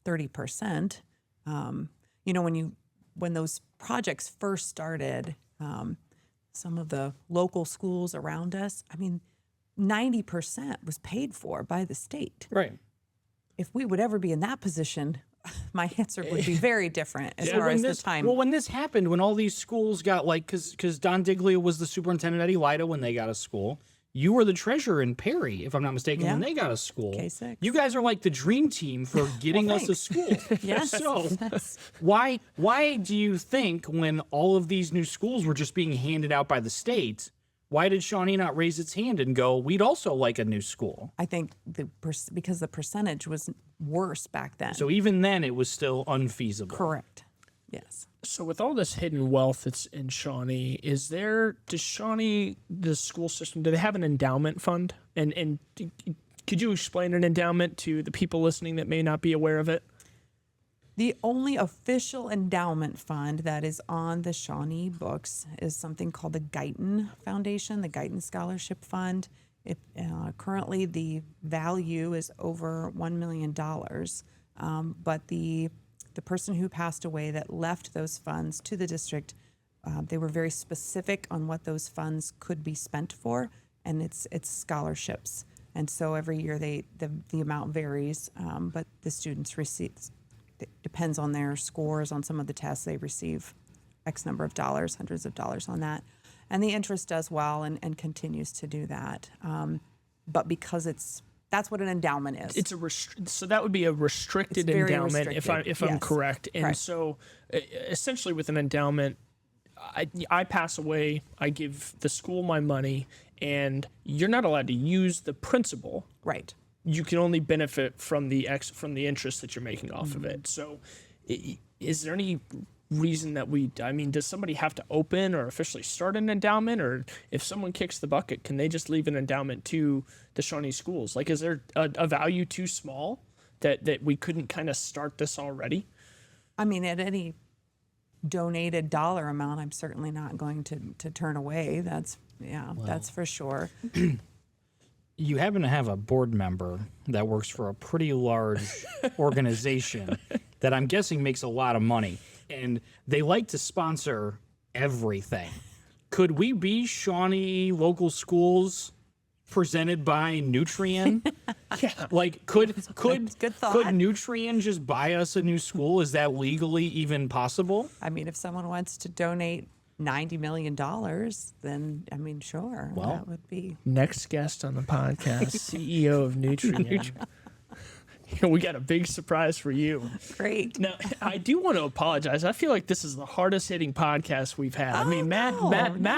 30%. When those projects first started, some of the local schools around us, 90% was paid for by the state. Right. If we would ever be in that position, my answer would be very different as far as the time. Well, when this happened, when all these schools got because Don Diglia was the superintendent at Elida when they got a school, you were the treasurer in Perry, if I'm not mistaken, when Yeah. they got a school. K6. You guys are like the dream team for getting us a thanks. school. Yes. So why do you think when all of these new schools were just being handed out by the state, why did Shawnee not raise its hand and go, we'd also like a new school? I think because the percentage was worse back then. So even then, it was still unfeasible. Correct. Yes. So with all this hidden wealth that's in Shawnee, does Shawnee, the school system, do they have an endowment fund? And could you explain an endowment to the people listening that may not be aware of it? The only official endowment fund that is on the Shawnee books is something called the Guyton Foundation, the Guyton Scholarship Fund. Currently, the value is over $1 million, but the person who passed away that left those funds to the district, they were very specific on what those funds could be spent for, and it's scholarships. And so every year the amount varies, but the students receive. It depends on their scores on some of the tests. They receive X number of dollars, hundreds of dollars on that. And the interest does well and continues to do that. But because that's what an endowment is. It's so that would be a restricted It's very endowment restricted, if I'm yes. correct. And Correct. so essentially with an endowment, I pass away, I give the school my money, and you're not allowed to use the principal. Right. You can only benefit from the interest that you're making off of Mm-hmm. it. So, is there any reason that does somebody have to open or officially start an endowment, or if someone kicks the bucket, can they just leave an endowment to the Shawnee Schools? Like, is there a value too small that we couldn't kind of start this already? I mean, at any donated dollar amount, I'm certainly not going to turn away. That's for sure. You happen to have a board member that works for a pretty large organization that I'm guessing makes a lot of money, and they like to sponsor everything. Could we be Shawnee Local Schools presented by Nutrien? Yeah. Like, could Good thought. Nutrien just buy us a new school? Is that legally even possible? I mean, if someone wants to donate $90 million, then, I mean, sure, Well, that would be. Next guest on the podcast, CEO of Nutrien. We got a big surprise for you. Great. Now, I do want to apologize. I feel like this is the hardest hitting podcast we've had. I mean, Matt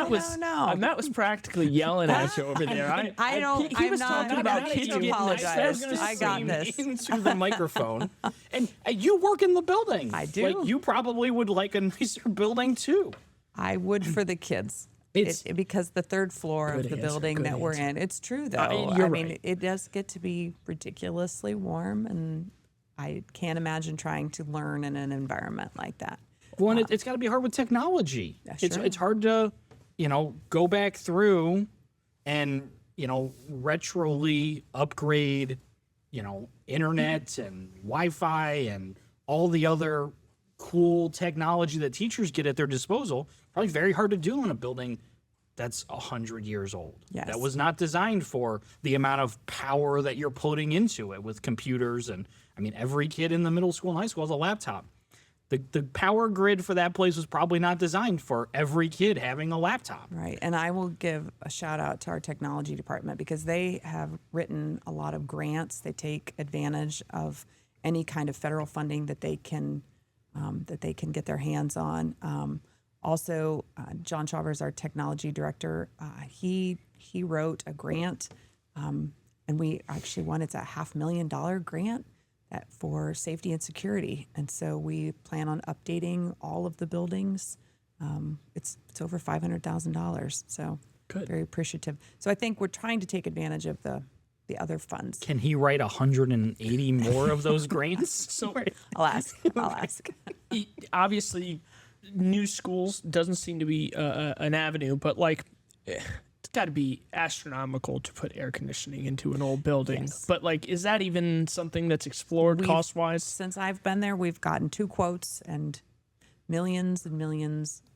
was practically yelling at you over there. I don't. He I'm was not. talking about I kids need to getting apologize. access to I got sing this. into the microphone. And you work in the building. I do. Like, you probably would like a nicer building too. I would for the kids. Because the third floor of Good the answer, building good that we're answer. in, it's true though. you're I mean, right. it does get to be ridiculously warm, and I can't imagine trying to learn in an environment like that. Well, and it's got to be hard with technology. Yeah, It's sure. hard to, go back through and, retroly upgrade, internet and Wi-Fi and all the other cool technology that teachers get at their disposal. Probably very hard to do in a building that's 100 years old. Yes. That was not designed for the amount of power that you're putting into it with computers. And I mean, every kid in the middle school and high school has a laptop. The power grid for that place was probably not designed for every kid having a laptop. Right. And I will give a shout out to our technology department because they have written a lot of grants. They take advantage of any kind of federal funding that they can get their hands on. Also, John Chavers, our technology director, he wrote a grant, and we actually won. It's a $500,000 grant for safety and security, and so we plan on updating all of the buildings. It's over $500,000, so Good. very appreciative. So I think we're trying to take advantage of the other funds. Can he write 180 more of those grants? So I'll ask. I'll ask. obviously, new schools doesn't seem to be an avenue, but it's got to be astronomical to put air conditioning into an old building. Yes. But is that even something that's explored cost wise? Since I've been there, we've gotten 2 quotes and millions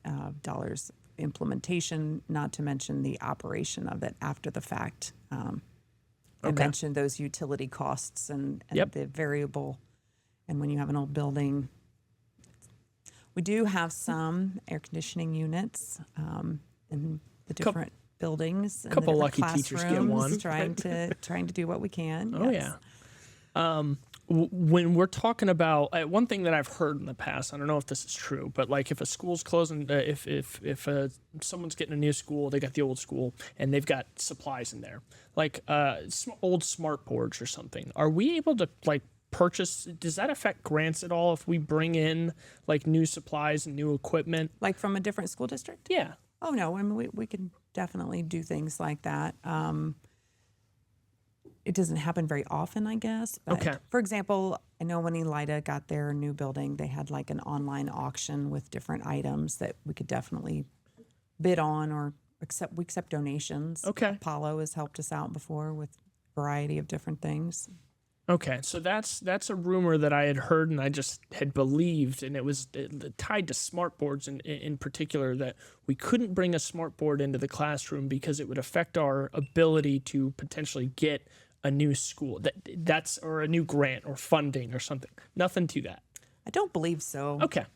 of dollars implementation, not to mention the operation of it after the fact. I Okay. mentioned those utility costs and Yep. the variable. And when you have an old building, we do have some air conditioning units in the different buildings and Couple the different lucky teachers get classrooms, one. trying to do what we can. Oh, yes. yeah. When we're talking about one thing that I've heard in the past, I don't know if this is true, but like if a school's closing, if someone's getting a new school, they got the old school, and they've got supplies in there, like old smart boards or something. Are we able to like purchase? Does that affect grants at all if we bring in like new supplies and new equipment? Like from a different school district? Yeah. Oh, no, I mean, we can definitely do things like that. It doesn't happen very often, I guess. But Okay. For example, I know when Elida got their new building, they had like an online auction with different items that we could definitely bid on or we accept donations. Okay. Apollo has helped us out before with a variety of different things. Okay, so that's a rumor that I had heard and I just had believed, and it was tied to smart boards in particular, that we couldn't bring a smart board into the classroom because it would affect our ability to potentially get a new school. That's or a new grant or funding or something. Nothing to that. I don't believe so. Okay.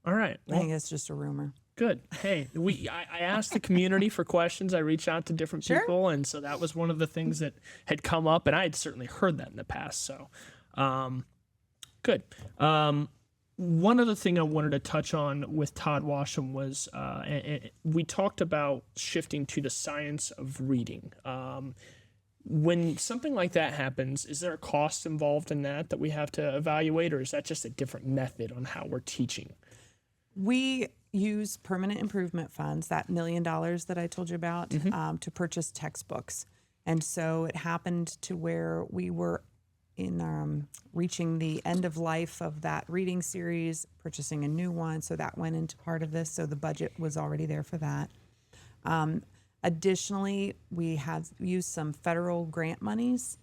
All right. I think it's just a rumor. Good. Hey, I asked the community for questions. I reached out to different Sure. people, and so that was one of the things that had come up, and I had certainly heard that in the past. So, good. One other thing I wanted to touch on with Todd Washam was we talked about shifting to the science of reading. When something like that happens, is there a cost involved in that we have to evaluate, or is that just a different method on how we're teaching? We use permanent improvement funds, that $1 million that I told you about, to purchase textbooks. And so it happened to where we were in reaching the end of life of that reading series, purchasing a new one. So that went into part of this. So the budget was already there for that. Additionally, we have used some federal grant monies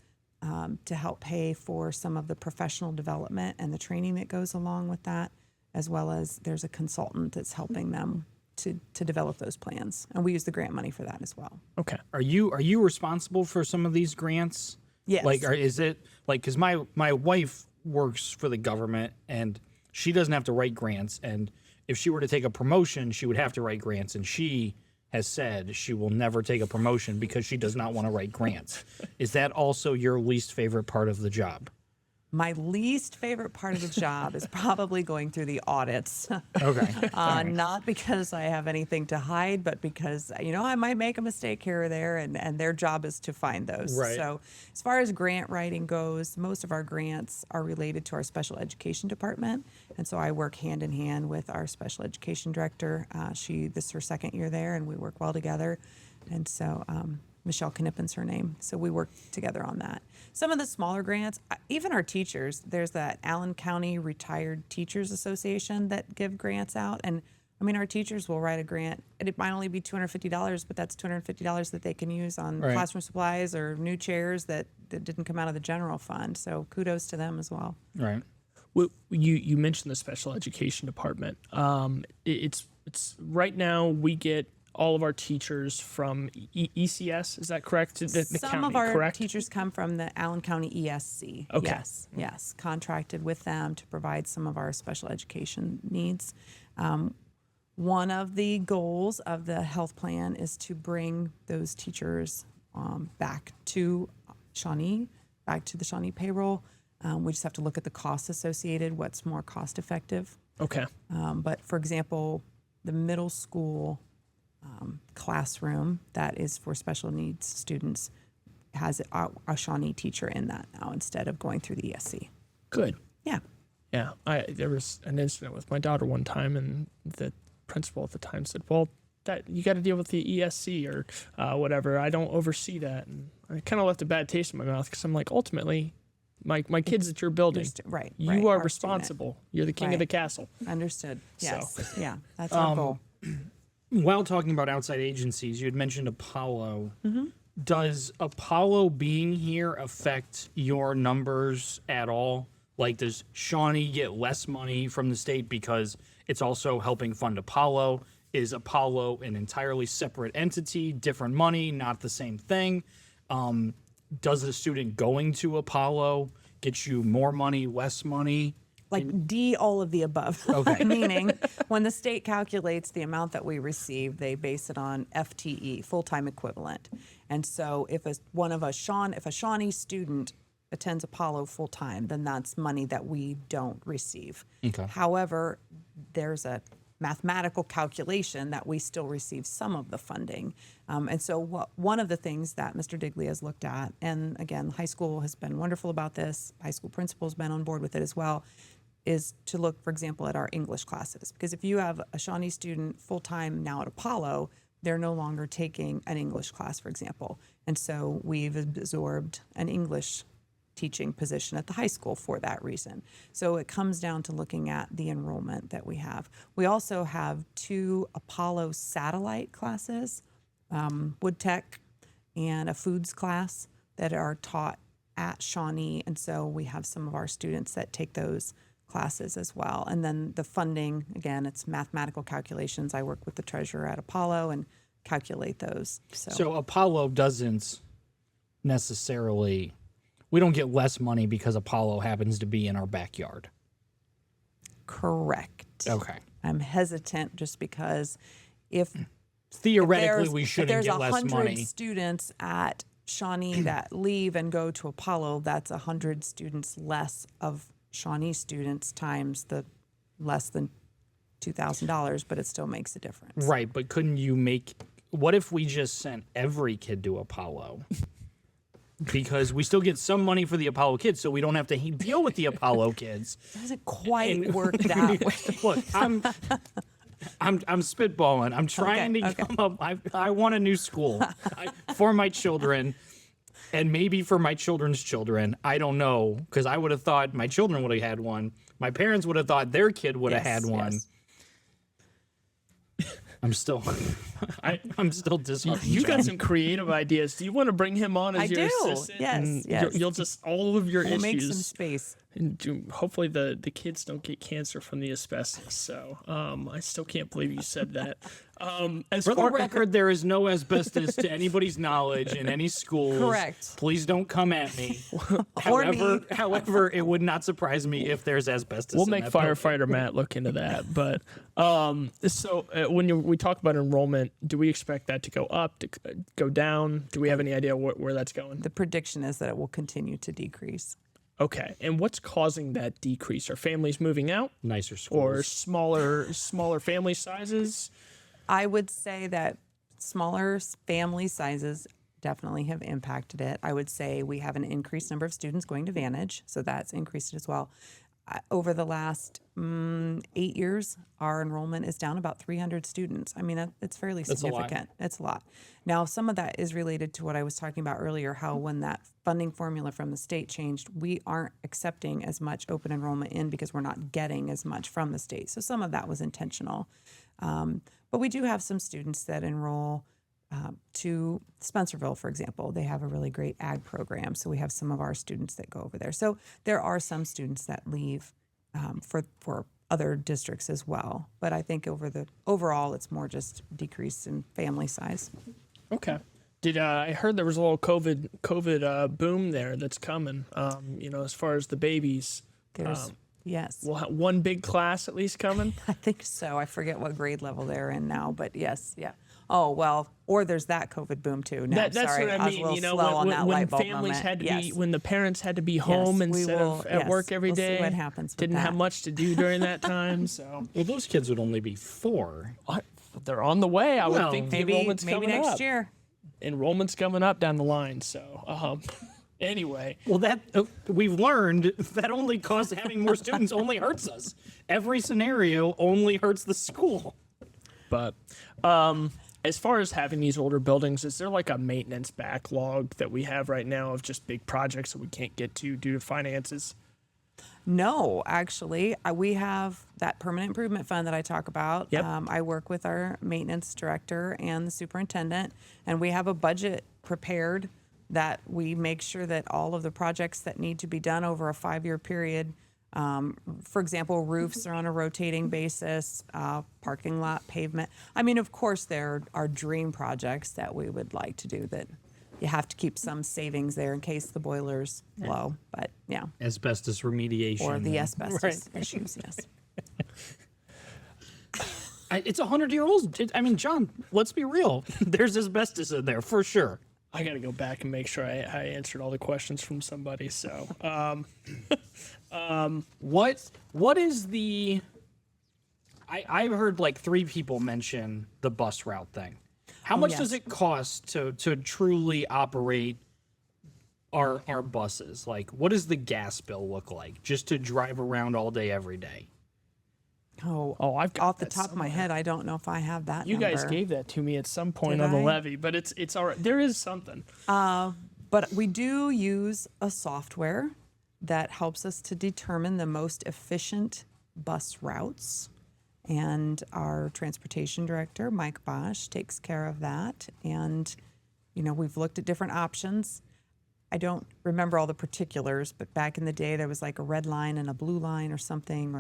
to help pay for some of the professional development and the training that goes along with that, as well as there's a consultant that's helping them to develop those plans. And we use the grant money for that as well. Okay. Are you responsible for some of these grants? Yes. Like, is it like, because my wife works for the government and she doesn't have to write grants, and if she were to take a promotion, she would have to write grants, and she has said she will never take a promotion because she does not want to write grants. Is that also your least favorite part of the job? My least favorite part of the job is probably going through the audits. Okay. Not because I have anything to hide, but because, I might make a mistake here or there, and their job is to find those. Right. So as far as grant writing goes, most of our grants are related to our special education department. And so I work hand in hand with our special education director. This is her second year there, and we work well together. And so Michelle Knippen's her name. So we work together on that. Some of the smaller grants, even our teachers, there's that Allen County Retired Teachers Association that give grants out. And I mean, our teachers will write a grant, and it might only be $250, but that's $250 that they can use on Right. classroom supplies or new chairs that didn't come out of the general fund. So kudos to them as well. Right. Well, you mentioned the special education department. It's right now we get all of our teachers from ECS. Is that correct? The Some county, of our correct? teachers come from the Allen County ESC. Okay. Yes, contracted with them to provide some of our special education needs. One of the goals of the health plan is to bring those teachers back to Shawnee, back to the Shawnee payroll. We just have to look at the costs associated, what's more cost effective. Okay. But for example, the middle school classroom that is for special needs students has a Shawnee teacher in that now instead of going through the ESC. Good. Yeah. Yeah. There was an incident with my daughter one time, and the principal at the time said, "Well, that you got to deal with the ESC or whatever. I don't oversee that." And I kind of left a bad taste in my mouth because I'm like, ultimately, my kids that you're building, Right. you are our responsible. You're the king of Right. the castle. student. Understood. So. Yes. Yeah. That's our goal. While talking about outside agencies, you had mentioned Apollo. Does Apollo being here affect your numbers at all? Like, does Shawnee get less money from the state because it's also helping fund Apollo? Is Apollo an entirely separate entity, different money, not the same thing? Does the student going to Apollo get you more money, less money? Like D, all of the above. Okay. Meaning, when the state calculates the amount that we receive, they base it on FTE, full-time equivalent. And so if a Shawnee student attends Apollo full-time, then that's money that we don't receive. Okay. However, there's a mathematical calculation that we still receive some of the funding. And so one of the things that Mr. Digley has looked at, and again, high school has been wonderful about this, high school principal has been on board with it as well, is to look, for example, at our English classes. Because if you have a Shawnee student full-time now at Apollo, they're no longer taking an English class, for example. And so we've absorbed an English teaching position at the high school for that reason. So it comes down to looking at the enrollment that we have. We also have 2 Apollo satellite classes, wood tech and a foods class that are taught at Shawnee. And so we have some of our students that take those classes as well. And then the funding, again, it's mathematical calculations. I work with the treasurer at Apollo and calculate those. So Apollo doesn't necessarily, we don't get less money because Apollo happens to be in our backyard. Correct. Okay. I'm hesitant just because if Theoretically, we shouldn't there's get less 100 money. students at Shawnee that leave and go to Apollo, that's 100 students less of Shawnee students times the less than $2,000, but it still makes a difference. Right, but couldn't you make, what if we just sent every kid to Apollo? Because we still get some money for the Apollo kids, so we don't have to deal with the Apollo kids. It doesn't quite work that way. Look, I'm spitballing. I'm trying to come up. I want a new school for my children, and maybe for my children's children. I don't know, because I would have thought my children would have had one. My parents would have thought their kid would have had one. Yes. I'm still disheartened. You got some creative ideas. Do you want to bring him on as I your do. assistant? Yes, And yes. You'll just, all of your We'll make some issues. space. And hopefully the kids don't get cancer from the asbestos. So I still can't believe you said that. As For the far record, there is no asbestos to anybody's knowledge in any schools. Correct. Please don't come at me. Or me. However, it would not surprise me if there's asbestos. we'll in make that building. firefighter Matt look into that. But when we talk about enrollment, do we expect that to go up, to go down? Do we have any idea where that's going? The prediction is that it will continue to decrease. Okay, and what's causing that decrease? Are families moving out, Nicer or schools. smaller family sizes? I would say that smaller family sizes definitely have impacted it. I would say we have an increased number of students going to Vantage, so that's increased as well. Over the last 8 years, our enrollment is down about 300 students. I mean, it's fairly significant. It's a lot. Now, some of that is related to what I was talking about earlier, how when that funding formula from the state changed, we aren't accepting as much open enrollment in because we're not getting as much from the state. So some of that was intentional. But we do have some students that enroll to Spencerville, for example. They have a really great ag program, so we have some of our students that go over there. So there are some students that leave for other districts as well. But I think overall, it's more just decrease in family size. Okay. I heard there was a little COVID boom there that's coming. As far as the babies. There's yes, We'll have one big class at least coming. I think so. I forget what grade level they're in now, but yes, yeah. Oh well, or there's that COVID boom too. No, That's sorry, what I was mean. a little slow on that when light bulb families moment. had to Yes. be, when the parents had to be home we instead will- of at yes, work every we'll see day. what happens with Didn't have that. much to do during that time, so Well, those kids would only be 4. they're on the way. I would Well, think the Maybe enrollment's maybe coming next up. year. Enrollment's coming up down the line. So anyway, Well, that we've learned that having more students only hurts us. Every scenario only hurts the school. but as far as having these older buildings, is there like a maintenance backlog that we have right now of just big projects that we can't get to due to finances? No, actually, we have that permanent improvement fund that I talk about. Yep. I work with our maintenance director and the superintendent, and we have a budget prepared that we make sure that all of the projects that need to be done over a 5-year period, for example, roofs are on a rotating basis, parking lot pavement. I mean, of course, there are dream projects that we would like to do that, you have to keep some savings there in case the boilers blow. But yeah, Asbestos remediation. or the asbestos issues. Yes. It's 100-year-old. I mean, John, let's be real. There's asbestos in there for sure. I got to go back and make sure I answered all the questions from somebody. So, What is the? I've heard like 3 people mention the bus route thing. How much yes. does it cost to truly operate our buses? Like, what does the gas bill look like just to drive around all day every day? Oh, I've got off the that top of my head, I don't know if I have that. you guys number. gave that to me at some point Did on the I? levy, but it's all right. There is something. But we do use a software that helps us to determine the most efficient bus routes. And our transportation director, Mike Bosch, takes care of that. And, we've looked at different options. I don't remember all the particulars, but back in the day, there was like a red line and a blue line or something,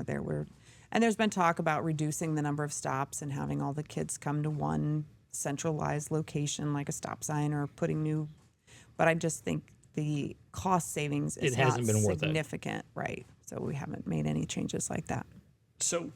and there's been talk about reducing the number of stops and having all the kids come to one centralized location, like a stop sign, or putting but I just think the cost savings is hasn't not been worth it. significant, right? So we haven't made any changes like that. So,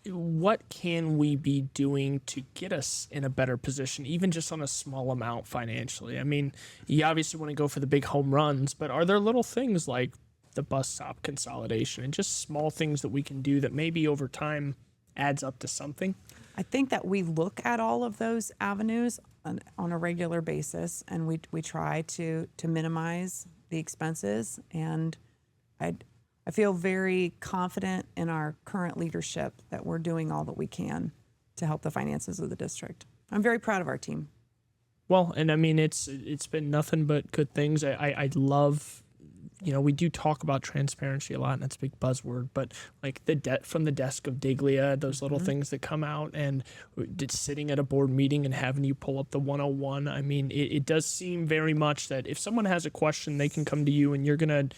what can we be doing to get us in a better position, even just on a small amount financially? I mean, you obviously want to go for the big home runs, but are there little things like the bus stop consolidation and just small things that we can do that maybe over time adds up to something? I think that we look at all of those avenues on a regular basis, and we try to minimize the expenses. And I feel very confident in our current leadership that we're doing all that we can to help the finances of the district. I'm very proud of our team. Well, and I mean, it's been nothing but good things. I love, we do talk about transparency a lot, and that's a big buzzword, but like from the desk of Diglia, those little things that come out, and sitting at a board meeting and having you pull up the 101. I mean, it does seem very much that if someone has a question, they can come to you, and you're gonna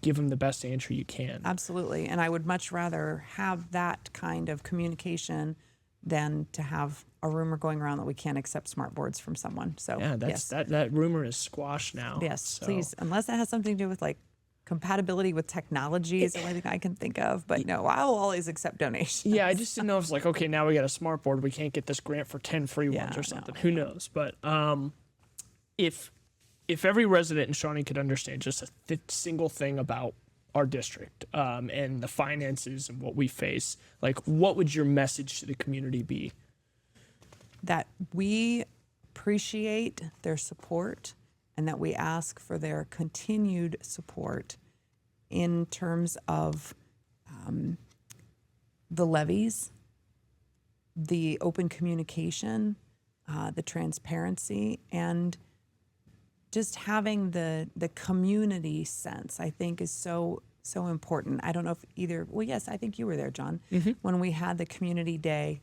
give them the best answer you can. Absolutely. And I would much rather have that kind of communication than to have a rumor going around that we can't accept smart boards from someone. So Yeah, yes. that rumor is squashed now. Yes, so. please, unless it has something to do with like compatibility with technology is the only thing I can think of. But no, I will always accept donations. Yeah, I just didn't know if it's like, okay, now we got a smart board, we can't get this grant for 10 free ones or something. Who knows? But if every resident in Shawnee could understand just a single thing about our district and the finances and what we face, like what would your message to the community be? That we appreciate their support and that we ask for their continued support in terms of the levies, the open communication, the transparency, and just having the community sense, I think, is so important. I don't know if yes, I think you were there, John, when we had the community day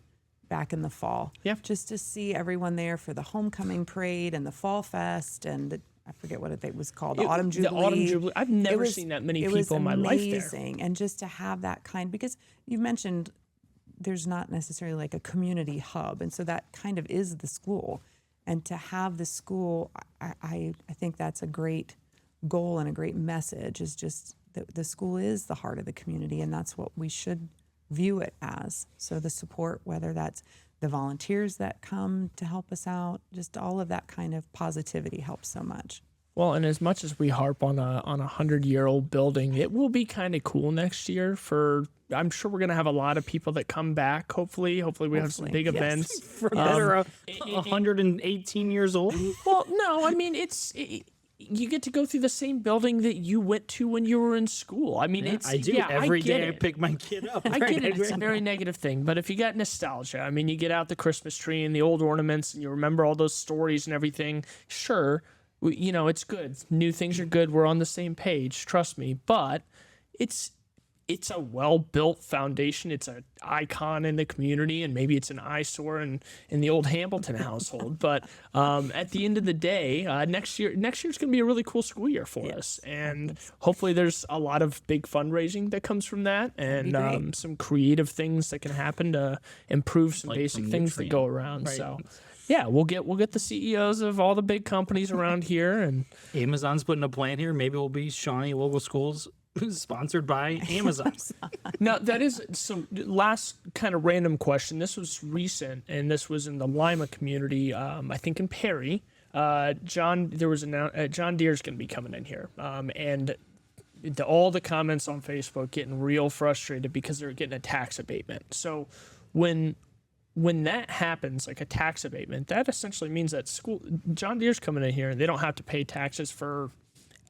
back in the fall. Yeah. Just to see everyone there for the homecoming parade and the fall fest and I forget what it was called, the Autumn Jubilee. The Autumn Jubilee. I've never seen that many people in my life there. It was amazing. And just to have that because you mentioned there's not necessarily like a community hub. And so that kind of is the school. And to have the school, I think that's a great goal and a great message, is just that the school is the heart of the community, and that's what we should view it as. So the support, whether that's the volunteers that come to help us out, just all of that kind of positivity helps so much. Well, and as much as we harp on a 100-year-old building, it will be kind of cool next year. I'm sure we're gonna have a lot of people that come back. Hopefully we have some big events. For that are 118 years old. Well, no, I mean you get to go through the same building that you went to when you were in school. I mean, I do. Every day I pick my kid up. I get it. It's a very negative thing. But if you got nostalgia, I mean, you get out the Christmas tree and the old ornaments and you remember all those stories and everything, sure, it's good. New things are good. We're on the same page. Trust me. But it's a well-built foundation. It's an icon in the community, and maybe it's an eyesore in the old Hamilton household. But at the end of the day, next year's going to be a really cool school year for us, and hopefully there's a lot of big fundraising that comes from that, and some creative things that can happen to improve some Like basic some things that nutrient. go around. Right. So. Yeah, we'll get the CEOs of all the big companies around here, and Amazon's putting a plan here. Maybe we'll be Shawnee Local Schools sponsored by Amazon. now that is some last kind of random question. This was recent, and this was in the Lima community. I think in Perry. John Deere's going to be coming in here, and all the comments on Facebook getting real frustrated because they're getting a tax abatement. So when that happens, like a tax abatement, that essentially means that John Deere's coming in here and they don't have to pay taxes for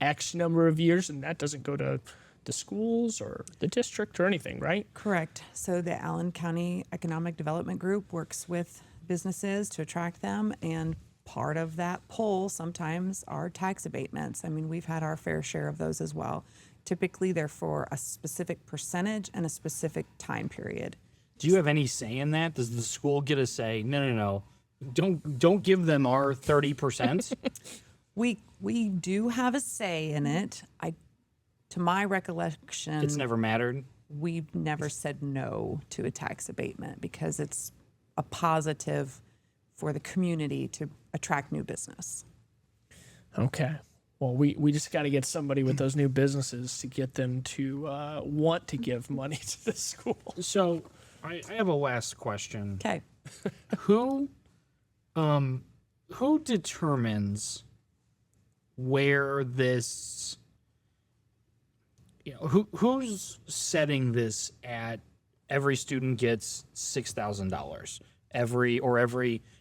X number of years, and that doesn't go to the schools or the district or anything, right? Correct. So the Allen County Economic Development Group works with businesses to attract them, and part of that pull sometimes are tax abatements. I mean, we've had our fair share of those as well. Typically, they're for a specific percentage and a specific time period. Do you have any say in that? Does the school get a say? No. Don't give them our 30%. We do have a say in it. To my recollection, It's never mattered. we've never said no to a tax abatement because it's a positive for the community to attract new business. Okay. Well, we just got to get somebody with those new businesses to get them to want to give money to the school. So I have a last question. Okay. Who determines where this, who's setting this at every student gets $6,000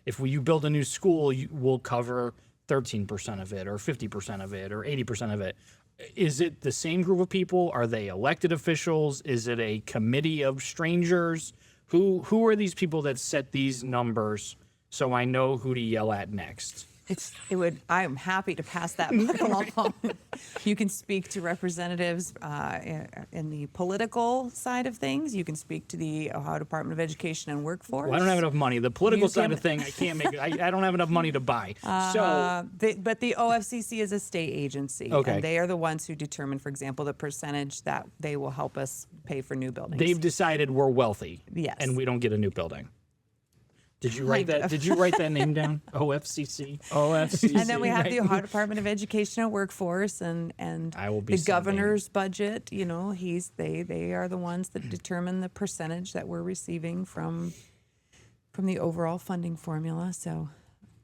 if you build a new school, we'll cover 13% of it or 50% of it or 80% of it. Is it the same group of people? Are they elected officials? Is it a committee of strangers? Who are these people that set these numbers so I know who to yell at next? I'm happy to pass that buck along. You can speak to representatives in the political side of things. You can speak to the Ohio Department of Education and Workforce. Well, I don't have enough money. The political side of thing, I can't make it. I don't have enough money to buy. But the OFCC is a state agency, Okay. and they are the ones who determine, for example, the percentage that they will help us pay for new buildings. They've decided we're wealthy. Yes. And we don't get a new building. Did you write that? Did you write that name down? OFCC. OFCC. And then we have the Ohio Department of Education and Workforce, and I will be the governor's budget. They are the ones that determine the percentage that we're receiving from the overall funding formula. So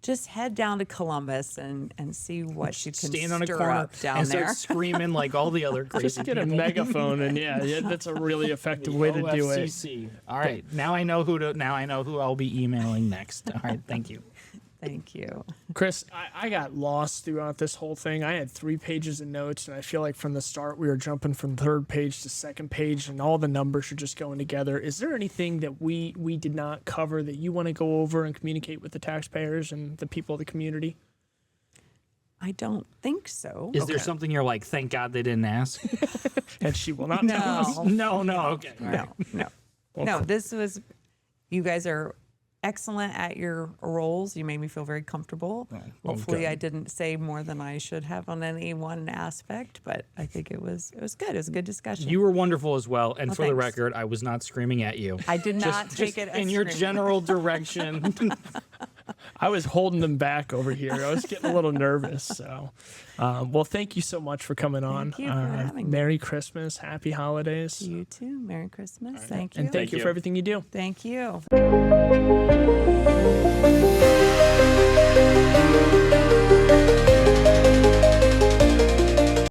just head down to Columbus and see what you can stand on a stir corner up down and there. start screaming like all the other crazy Just get a people. megaphone, and yeah, that's a really effective way to do it. OFCC. All right, now I know who I'll be emailing next. All right, thank you. Thank you. Chris, I got lost throughout this whole thing. I had 3 pages of notes, and I feel like from the start we were jumping from third page to second page, and all the numbers are just going together. Is there anything that we did not cover that you want to go over and communicate with the taxpayers and the people of the community? I don't think so. Is there something you're like, thank God they didn't ask? And she will not tell us. No, okay. All right. No. This was, you guys are excellent at your roles. You made me feel very comfortable. Hopefully I didn't say more than I should have on any one aspect, but I think it was good. It was a good discussion. You were wonderful as well. And for the thanks. record, I was not screaming at you. I did not take it as in your screaming. general direction. I was holding them back over here. I was getting a little nervous. So, well, thank you so much for coming on. Thank you for having me. Merry Christmas. Happy holidays. You too. Merry Christmas. Thank you. And thank you for everything you do. Thank you.